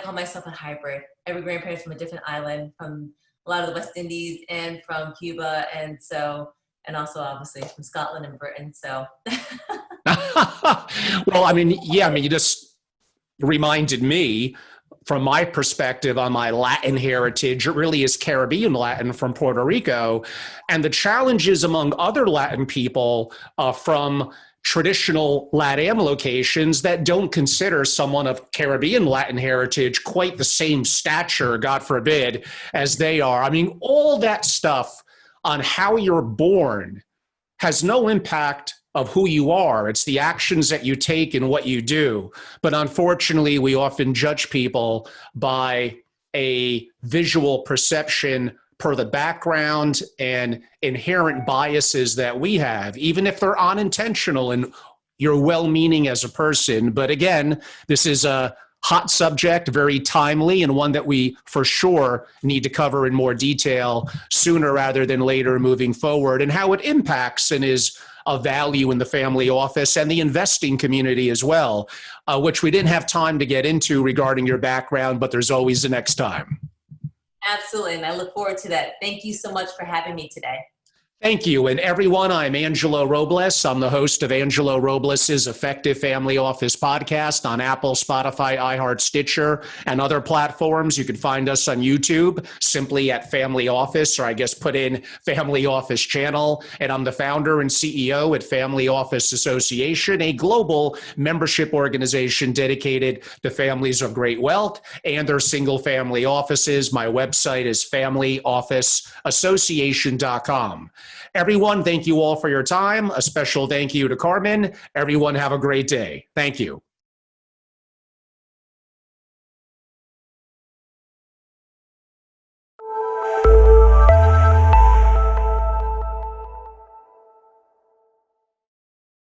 call myself a hybrid. Every grandparent's from a different island, from a lot of the West Indies and from Cuba, and also obviously from Scotland and Britain. So, well, I mean, you just reminded me, from my perspective on my Latin heritage, it really is Caribbean Latin from Puerto Rico, and the challenges among other Latin people from traditional LATAM locations that don't consider someone of Caribbean Latin heritage quite the same stature, God forbid, as they are. I mean, all that stuff on how you're born has no impact of who you are. It's the actions that you take and what you do. But unfortunately, we often judge people by a visual perception per the background and inherent biases that we have, even if they're unintentional and you're well-meaning as a person. But again, this is a hot subject, very timely, and one that we for sure need to cover in more detail sooner rather than later moving forward, and how it impacts and is of value in the family office and the investing community as well, which we didn't have time to get into regarding your background, but there's always the next time. absolutely, and I look forward to that. Thank you so much for having me today. Thank you. And everyone, I'm Angelo Robles. I'm the host of Angelo Robles's Effective Family Office podcast on Apple, Spotify, iHeart, Stitcher, and other platforms. You can find us on YouTube simply at Family Office, or I guess put in Family Office channel. And I'm the founder and CEO at Family Office Association, a global membership organization dedicated to families of great wealth and their single family offices. My website is familyofficeassociation.com. Everyone, thank you all for your time. A special thank you to Carmen. Everyone have a great day. Thank you.